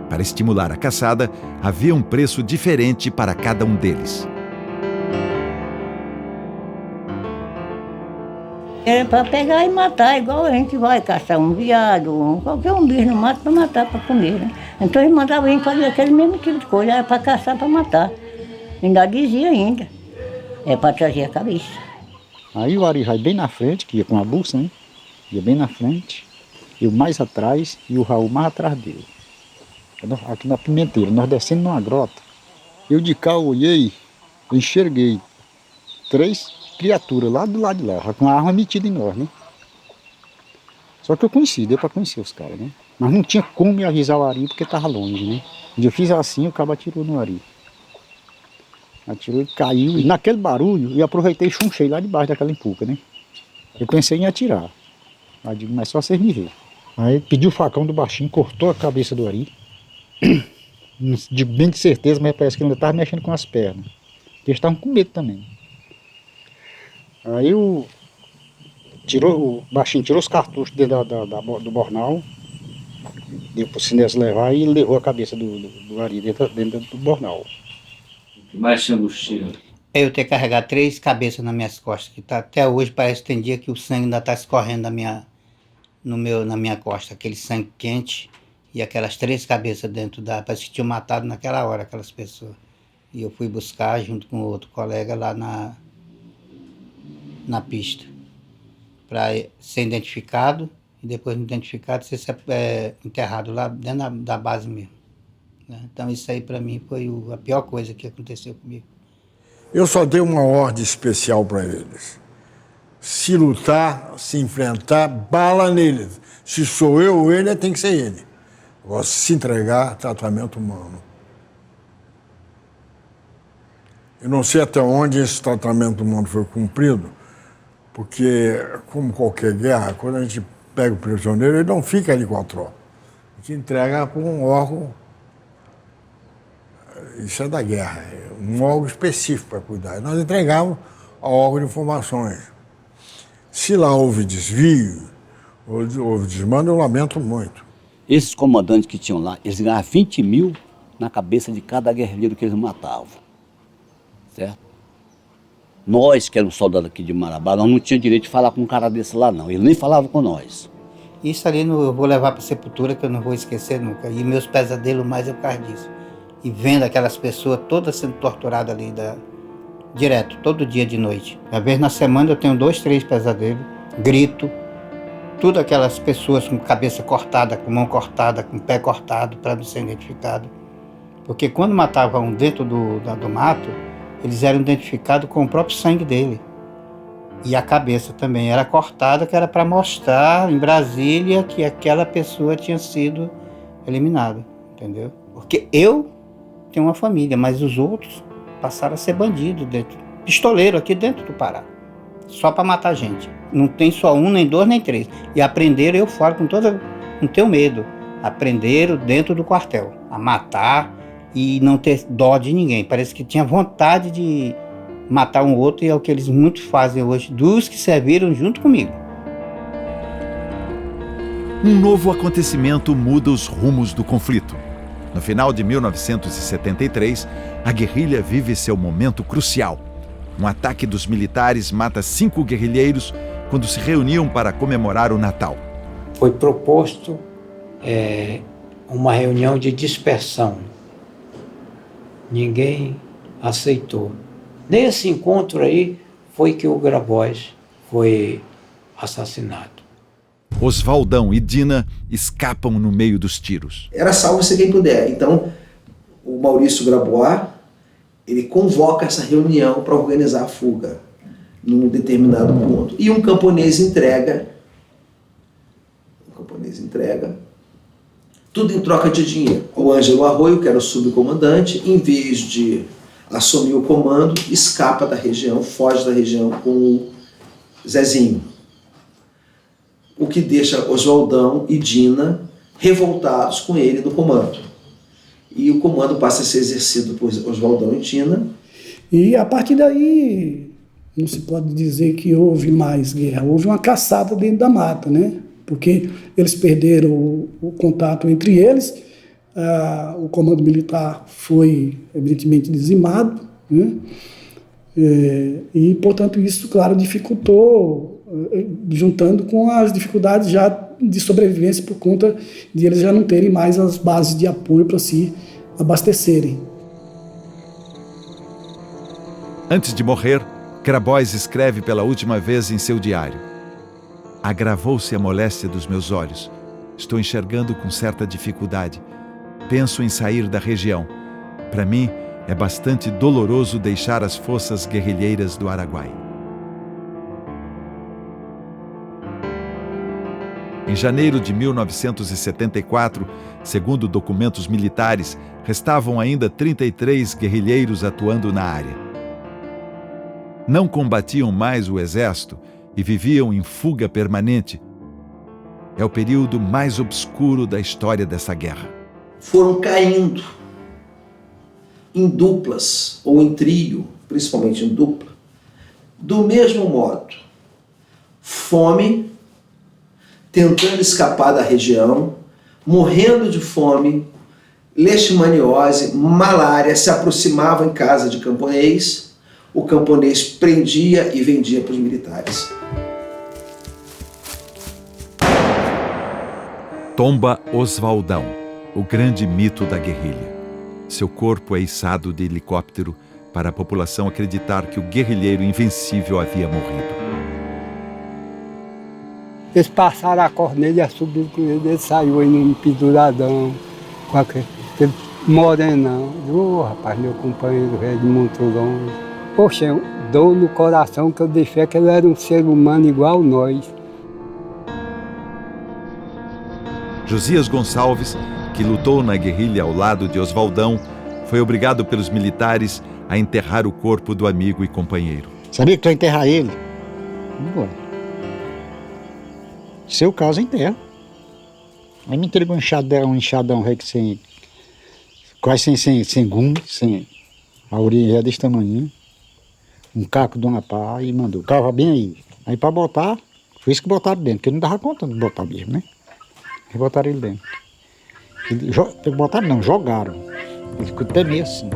Para estimular a caçada, havia um preço diferente para cada um deles. Era para pegar e matar, igual a gente vai caçar um veado, qualquer um bicho no mato para matar, para comer, né? Então eles mandavam a gente fazer aquele mesmo tipo de coisa, era para caçar, para matar. Ainda dizia ainda, é para trazer a cabeça. Aí o Ari vai bem na frente, que ia com a bolsa, né? Ia bem na frente, eu mais atrás e o Raul mais atrás dele. Aqui na Pimenteira, nós descendo numa grota. Eu de cá olhei, eu enxerguei 3 criaturas lá do lado de lá, com a arma metida em nós, né? Só que eu conheci, deu para conhecer os caras, né? Mas não tinha como me avisar o Ari porque estava longe, né? Quando eu fiz assim, o cabo atirou no Ari. Atirou e caiu, e naquele barulho eu aproveitei e chunchei lá debaixo daquela empuca, né? Eu pensei em atirar. Aí digo, mas só vocês me verem. Aí pediu o facão do baixinho, cortou a cabeça do Ari. Digo bem de certeza, mas parece que ele ainda estava mexendo com as pernas. Eles estavam com medo também. Aí o baixinho tirou os cartuchos do bornal, deu para o Sinésio levar e levou a cabeça do Ari dentro do bornal. O que mais te angustia? É eu ter carregado 3 cabeças nas minhas costas, que tá, até hoje parece que tem dia que o sangue ainda está escorrendo na minha costa, aquele sangue quente e aquelas 3 cabeças dentro parece que tinham matado naquela hora aquelas pessoas. E eu fui buscar junto com outro colega lá na pista, para ser identificado e depois de identificado ser enterrado lá dentro da base mesmo. Né? Então isso aí para mim foi a pior coisa que aconteceu comigo. Eu só dei uma ordem especial para eles. Se lutar, se enfrentar, bala neles. Se sou eu ou ele, tem que ser ele. Agora, se entregar, tratamento humano. Eu não sei até onde esse tratamento humano foi cumprido, porque, como qualquer guerra, quando a gente pega o prisioneiro, ele não fica ali com a tropa. A gente entrega para um órgão, isso é da guerra, um órgão específico para cuidar. Nós entregamos ao órgão de informações. Se lá houve desvio, houve desmando, eu lamento muito. Esses comandantes que tinham lá, eles ganhavam 20 mil na cabeça de cada guerrilheiro que eles matavam. Certo? Nós, que éramos soldados aqui de Marabá, nós não tínhamos direito de falar com um cara desse lá, não. Ele nem falava com nós. Isso ali eu vou levar para a sepultura, que eu não vou esquecer nunca. E meus pesadelos mais é por causa disso. E vendo aquelas pessoas todas sendo torturadas ali, direto, todo dia de noite. Às vezes na semana eu tenho 2, 3 pesadelos, grito, tudo aquelas pessoas com cabeça cortada, com mão cortada, com pé cortado, para não ser identificado. Porque quando matavam um dentro do mato, eles eram identificados com o próprio sangue dele. E a cabeça também era cortada, que era para mostrar em Brasília que aquela pessoa tinha sido eliminada, entendeu? Porque eu tenho uma família, mas os outros passaram a ser bandidos, pistoleiro aqui dentro do Pará, só para matar gente. Não tem só 1, nem 2, nem 3. E aprenderam, eu falo com toda, não tenho medo, aprenderam dentro do quartel a matar e não ter dó de ninguém. Parece que tinha vontade de matar um outro, e é o que eles muito fazem hoje, dos que serviram junto comigo. Um novo acontecimento muda os rumos do conflito. No final de 1973, a guerrilha vive seu momento crucial. Um ataque dos militares mata 5 guerrilheiros quando se reuniam para comemorar o Natal. Foi proposto uma reunião de dispersão. Ninguém aceitou. Nesse encontro aí foi que o Grabois foi assassinado. Oswaldão e Dina escapam no meio dos tiros. Era salve-se quem puder. Então, o Maurício Grabois, ele convoca essa reunião para organizar a fuga num determinado ponto. E um camponês entrega tudo em troca de dinheiro. O Ângelo Arroio, que era o subcomandante, em vez de assumir o comando, escapa da região, foge da região com o Zezinho. O que deixa Oswaldão e Dina revoltados com ele no comando. E o comando passa a ser exercido por Oswaldão e Dina. E a partir daí, não se pode dizer que houve mais guerra, houve uma caçada dentro da mata, né? Porque eles perderam o contato entre eles, o comando militar foi evidentemente dizimado, né? E, portanto, isso, claro, dificultou, juntando com as dificuldades já de sobrevivência por conta de eles já não terem mais as bases de apoio para se abastecerem. Antes de morrer, Grabois escreve pela última vez em seu diário: agravou-se a moléstia dos meus olhos. Estou enxergando com certa dificuldade. Penso em sair da região. Para mim, é bastante doloroso deixar as forças guerrilheiras do Araguaia. Em janeiro de 1974, segundo documentos militares, restavam ainda 33 guerrilheiros atuando na área. Não combatiam mais o exército e viviam em fuga permanente. É o período mais obscuro da história dessa guerra. Foram caindo em duplas ou em trio, principalmente em dupla, do mesmo modo. Fome, tentando escapar da região, morrendo de fome, leishmaniose, malária, se aproximavam em casa de camponês, o camponês prendia e vendia para os militares. Tomba Oswaldão, o grande mito da guerrilha. Seu corpo é içado de helicóptero para a população acreditar que o guerrilheiro invencível havia morrido. Eles passaram a cornelha, subiu com ele, ele saiu aí num penduradão, com aquele morenão. Rapaz, meu companheiro velho de muito longe. Poxa, eu dou no coração que eu deixei que ele era um ser humano igual nós. Josias Gonçalves, que lutou na guerrilha ao lado de Oswaldão, foi obrigado pelos militares a enterrar o corpo do amigo e companheiro. Sabia que tu ia enterrar ele? Não vai. Seu caso, enterra. Aí me entregou um enxadão sem, quase sem gume, sem a orelha desse tamanho, um caco de uma pá e mandou. Cava bem aí. Aí para botar, foi isso que botaram dentro, porque não dava conta de botar mesmo, né? Aí botaram ele dentro. Botaram não, jogaram. Ele ficou até meio assim.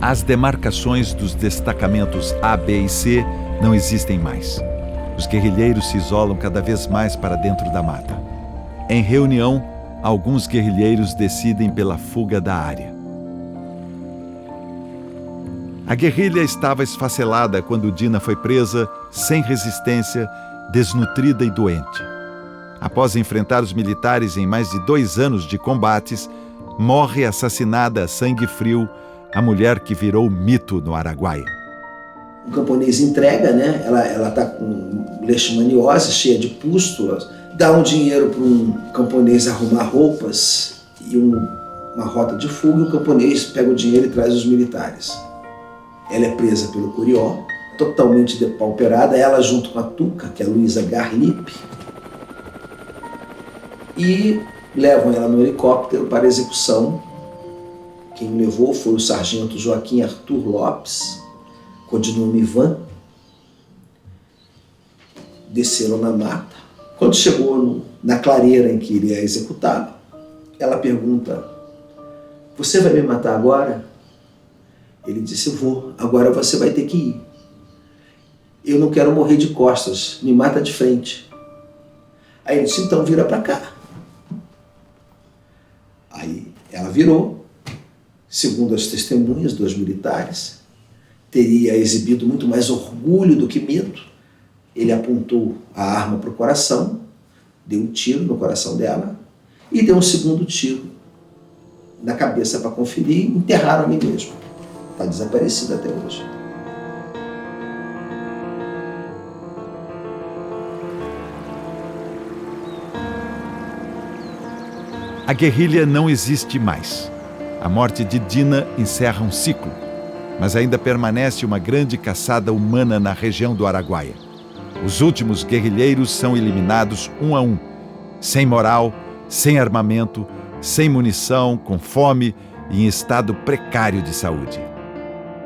As demarcações dos destacamentos A, B e C não existem mais. Os guerrilheiros se isolam cada vez mais para dentro da mata. Em reunião, alguns guerrilheiros decidem pela fuga da área. A guerrilha estava esfacelada quando Dina foi presa, sem resistência, desnutrida e doente. Após enfrentar os militares em mais de 2 anos de combates, morre assassinada a sangue frio a mulher que virou mito no Araguaia. O camponês entrega, né? Ela está com leishmaniose, cheia de pústulas, dá um dinheiro para um camponês arrumar roupas e uma rota de fuga, e o camponês pega o dinheiro e traz os militares. Ela é presa pelo Curió, totalmente depauperada, ela junto com a Tuca, que é a Luísa Garlipe, e levam ela no helicóptero para execução. Quem levou foi o sargento Joaquim Arthur Lopes, codinome Ivan. Desceram na mata. Quando chegou na clareira em que iria executá-lo, ela pergunta: "Você vai me matar agora?" Ele disse: "Eu vou, agora você vai ter que ir. Eu não quero morrer de costas, me mata de frente." Aí ele disse: "Então vira para cá." Aí ela virou. Segundo as testemunhas dos militares, teria exibido muito mais orgulho do que medo. Ele apontou a arma para o coração, deu um tiro no coração dela e deu um segundo tiro na cabeça para conferir e enterraram ali mesmo. Está desaparecida até hoje. A guerrilha não existe mais. A morte de Dina encerra um ciclo, mas ainda permanece uma grande caçada humana na região do Araguaia. Os últimos guerrilheiros são eliminados um a um, sem moral, sem armamento, sem munição, com fome e em estado precário de saúde.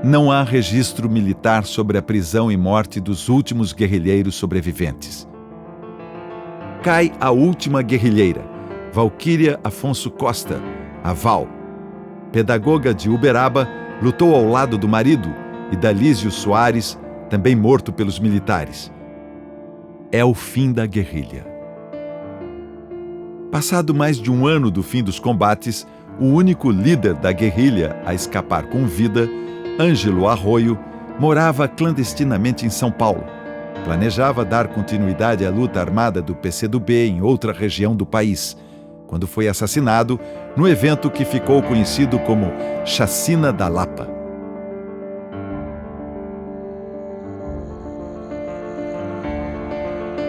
Não há registro militar sobre a prisão e morte dos últimos guerrilheiros sobreviventes. Cai a última guerrilheira, Valquíria Afonso Costa, a Val. Pedagoga de Uberaba, lutou ao lado do marido, e Dalísio Soares, também morto pelos militares. É o fim da guerrilha. Passado mais de 1 ano do fim dos combates, o único líder da guerrilha a escapar com vida, Ângelo Arroio, morava clandestinamente em São Paulo. Planejava dar continuidade à luta armada do PCdoB em outra região do país, quando foi assassinado no evento que ficou conhecido como Chacina da Lapa.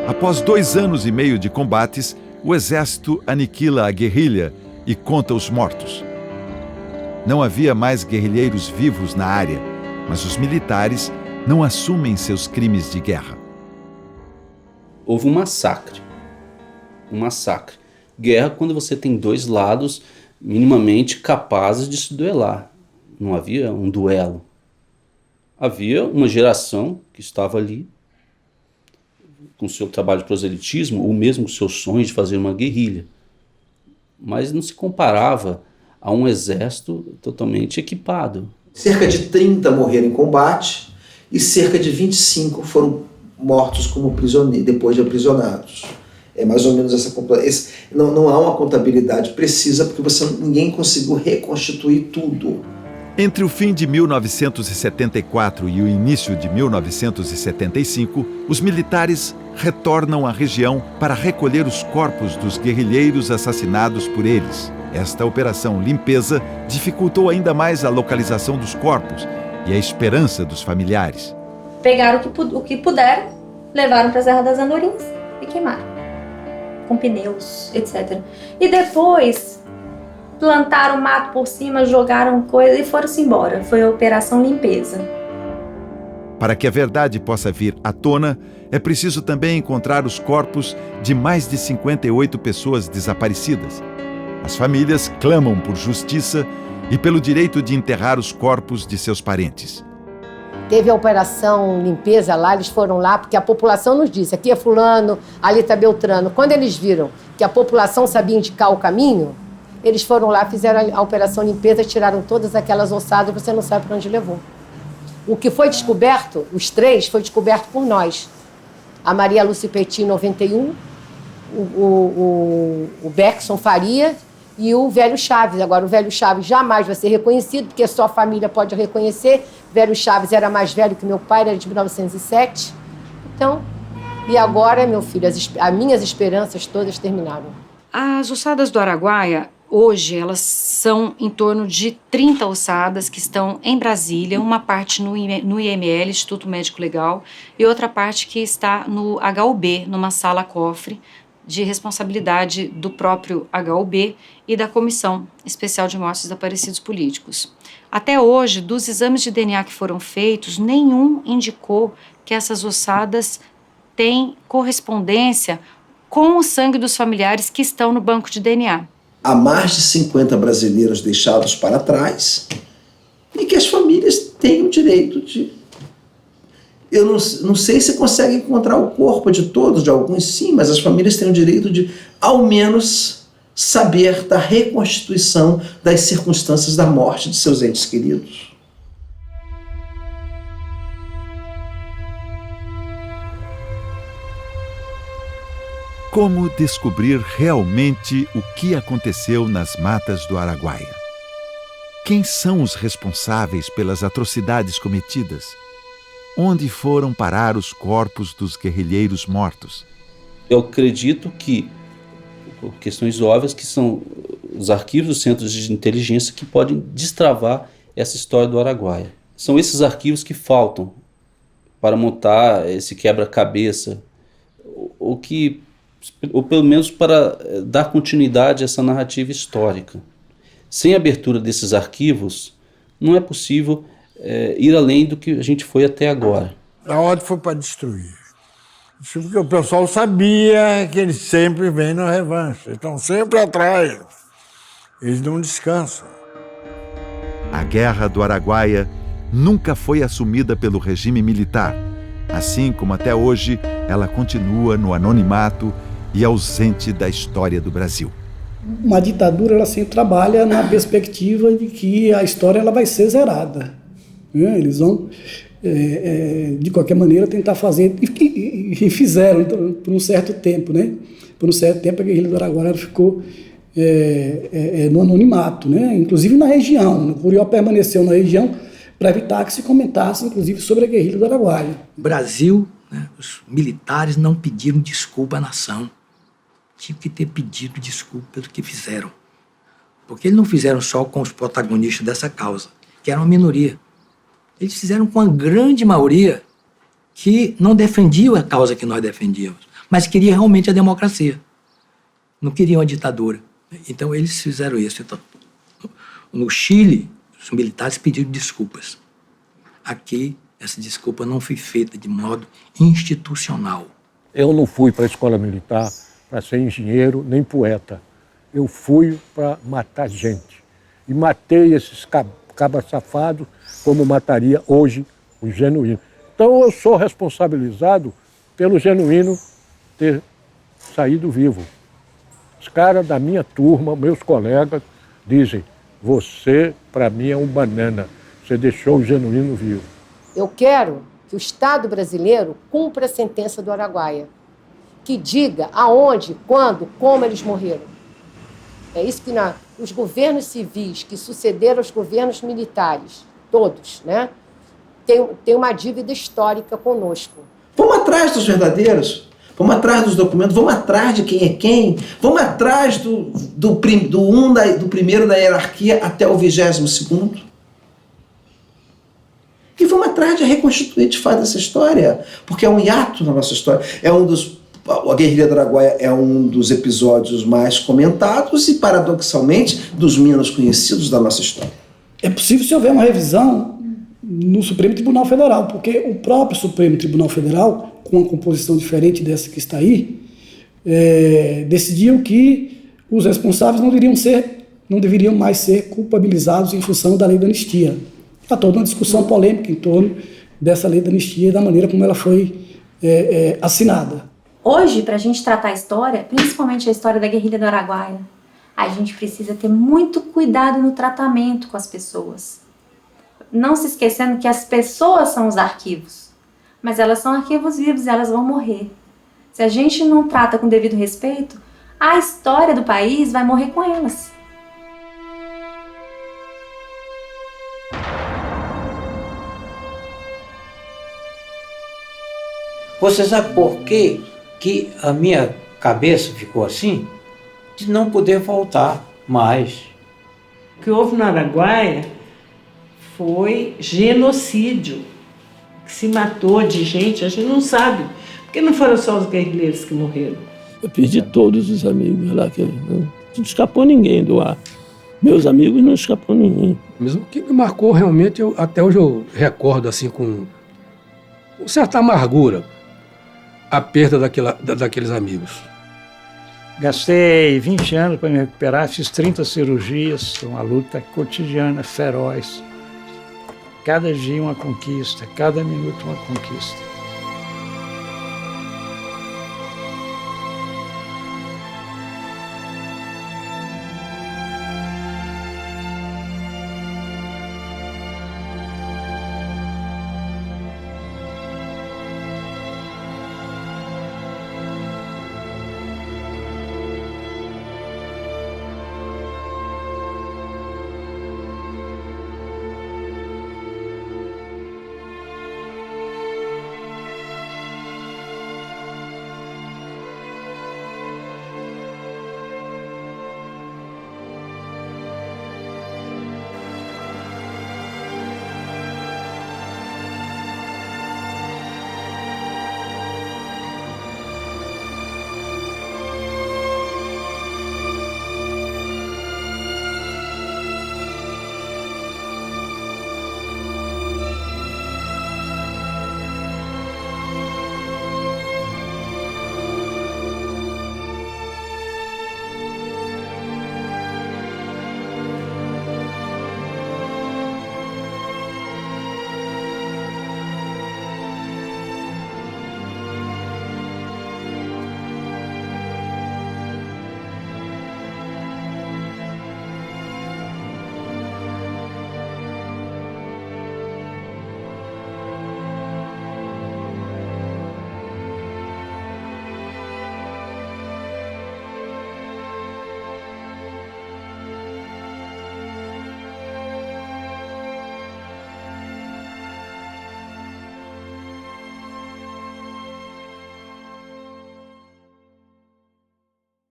Após 2 anos e meio de combates, o exército aniquila a guerrilha e conta os mortos. Não havia mais guerrilheiros vivos na área, mas os militares não assumem seus crimes de guerra. Houve um massacre. Um massacre. Guerra quando você tem 2 lados minimamente capazes de se duelar. Não havia um duelo. Havia uma geração que estava ali com seu trabalho de proselitismo, ou mesmo com seu sonho de fazer uma guerrilha. Mas não se comparava a um exército totalmente equipado. Cerca de 30 morreram em combate e cerca de 25 foram mortos como prisioneiros, depois de aprisionados. É mais ou menos essa contabilidade. Não há uma contabilidade precisa, porque ninguém conseguiu reconstituir tudo. Entre o fim de 1974 e o início de 1975, os militares retornam à região para recolher os corpos dos guerrilheiros assassinados por eles. Esta operação limpeza dificultou ainda mais a localização dos corpos e a esperança dos familiares. Pegaram o que puderam, levaram para a Serra das Andorinhas e queimaram, com pneus, etc. E depois plantaram mato por cima, jogaram coisa e foram-se embora. Foi a operação limpeza. Para que a verdade possa vir à tona, é preciso também encontrar os corpos de mais de 58 pessoas desaparecidas. As famílias clamam por justiça e pelo direito de enterrar os corpos de seus parentes. Teve a operação limpeza lá, eles foram lá porque a população nos disse, aqui é fulano, ali está Beltrano. Quando eles viram que a população sabia indicar o caminho, Eles foram lá, fizeram a operação limpeza, tiraram todas aquelas ossadas, você não sabe para onde levou. O que foi descoberto, os 3, foi descoberto por nós. A Maria Lúcia Petit, em 91, o Bergson Faria e o Velho Chaves. Agora, o Velho Chaves jamais vai ser reconhecido, porque só a família pode reconhecer. O Velho Chaves era mais velho que meu pai, era de 1907. Então, e agora, meu filho, as minhas esperanças todas terminaram. As ossadas do Araguaia, hoje, elas são em torno de 30 ossadas que estão em Brasília, uma parte no IML, Instituto Médico Legal, e outra parte que está no HUB, numa sala cofre, de responsabilidade do próprio HUB e da Comissão Especial de Mortes Desaparecidos Políticos. Até hoje, dos exames de DNA que foram feitos, nenhum indicou que essas ossadas têm correspondência com o sangue dos familiares que estão no banco de DNA. Há mais de 50 brasileiros deixados para trás e que as famílias têm o direito de... Eu não sei se consegue encontrar o corpo de todos, de alguns sim, mas as famílias têm o direito de, ao menos, saber da reconstituição das circunstâncias da morte de seus entes queridos. Como descobrir realmente o que aconteceu nas matas do Araguaia? Quem são os responsáveis pelas atrocidades cometidas? Onde foram parar os corpos dos guerrilheiros mortos? Eu acredito que questões óbvias que são os arquivos dos centros de inteligência que podem destravar essa história do Araguaia. São esses arquivos que faltam para montar esse quebra-cabeça, ou pelo menos para dar continuidade a essa narrativa histórica. Sem a abertura desses arquivos, não é possível ir além do que a gente foi até agora. A ordem foi para destruir. Porque o pessoal sabia que eles sempre vêm na revanche, estão sempre atrás. Eles não descansam. A Guerra do Araguaia nunca foi assumida pelo regime militar, assim como até hoje ela continua no anonimato e ausente da história do Brasil. Uma ditadura, ela sempre trabalha na perspectiva de que a história ela vai ser zerada. Eles vão, de qualquer maneira, tentar fazer, e fizeram então, por um certo tempo, né? Por um certo tempo a guerrilha do Araguaia ficou no anonimato, né? Inclusive na região. O Curió permaneceu na região para evitar que se comentasse, inclusive, sobre a guerrilha do Araguaia. O Brasil, né, os militares não pediram desculpa à nação. Tinham que ter pedido desculpa pelo que fizeram. Porque eles não fizeram só com os protagonistas dessa causa, que era uma minoria. Eles fizeram com a grande maioria que não defendia a causa que nós defendíamos, mas queria realmente a democracia. Não queriam a ditadura. Então eles fizeram isso. Então, no Chile, os militares pediram desculpas. Aqui, essa desculpa não foi feita de modo institucional. Eu não fui para a escola militar para ser engenheiro nem poeta. Eu fui para matar gente. E matei esses cabas safados como mataria hoje o Genuíno. Então eu sou responsabilizado pelo Genuíno ter saído vivo. Os caras da minha turma, meus colegas, dizem: você, para mim, é um banana. Você deixou o Genuíno vivo. Eu quero que o Estado brasileiro cumpra a sentença do Araguaia. Que diga aonde, quando, como eles morreram. É isso que os governos civis que sucederam aos governos militares, todos, né, tem uma dívida histórica conosco. Vamos atrás dos verdadeiros, vamos atrás dos documentos, vamos atrás de quem é quem, vamos atrás do primeiro da hierarquia até o 22º. E vamos atrás de reconstituir de fato essa história, porque é um hiato na nossa história. A guerrilha do Araguaia é um dos episódios mais comentados e, paradoxalmente, dos menos conhecidos da nossa história. É possível se houver uma revisão no Supremo Tribunal Federal, porque o próprio Supremo Tribunal Federal, com uma composição diferente dessa que está aí, decidiu que os responsáveis não deveriam mais ser culpabilizados em função da lei da anistia. Há toda uma discussão polêmica em torno dessa lei da anistia e da maneira como ela foi assinada. Hoje, para a gente tratar a história, principalmente a história da guerrilha do Araguaia, A gente precisa ter muito cuidado no tratamento com as pessoas. Não se esquecendo que as pessoas são os arquivos, mas elas são arquivos vivos e elas vão morrer. Se a gente não trata com devido respeito, a história do país vai morrer com elas. Você sabe por quê que a minha cabeça ficou assim? De não poder voltar mais. O que houve no Araguaia foi genocídio. Que se matou de gente, a gente não sabe. Porque não foram só os guerrilheiros que morreram. Eu perdi todos os amigos lá, que não escapou ninguém do ar. Meus amigos não escapou ninguém. Mas o que me marcou realmente, até hoje eu recordo assim com certa amargura, a perda daqueles amigos. Gastei 20 anos para me recuperar, fiz 30 cirurgias, uma luta cotidiana, feroz. Cada dia uma conquista, cada minuto uma conquista.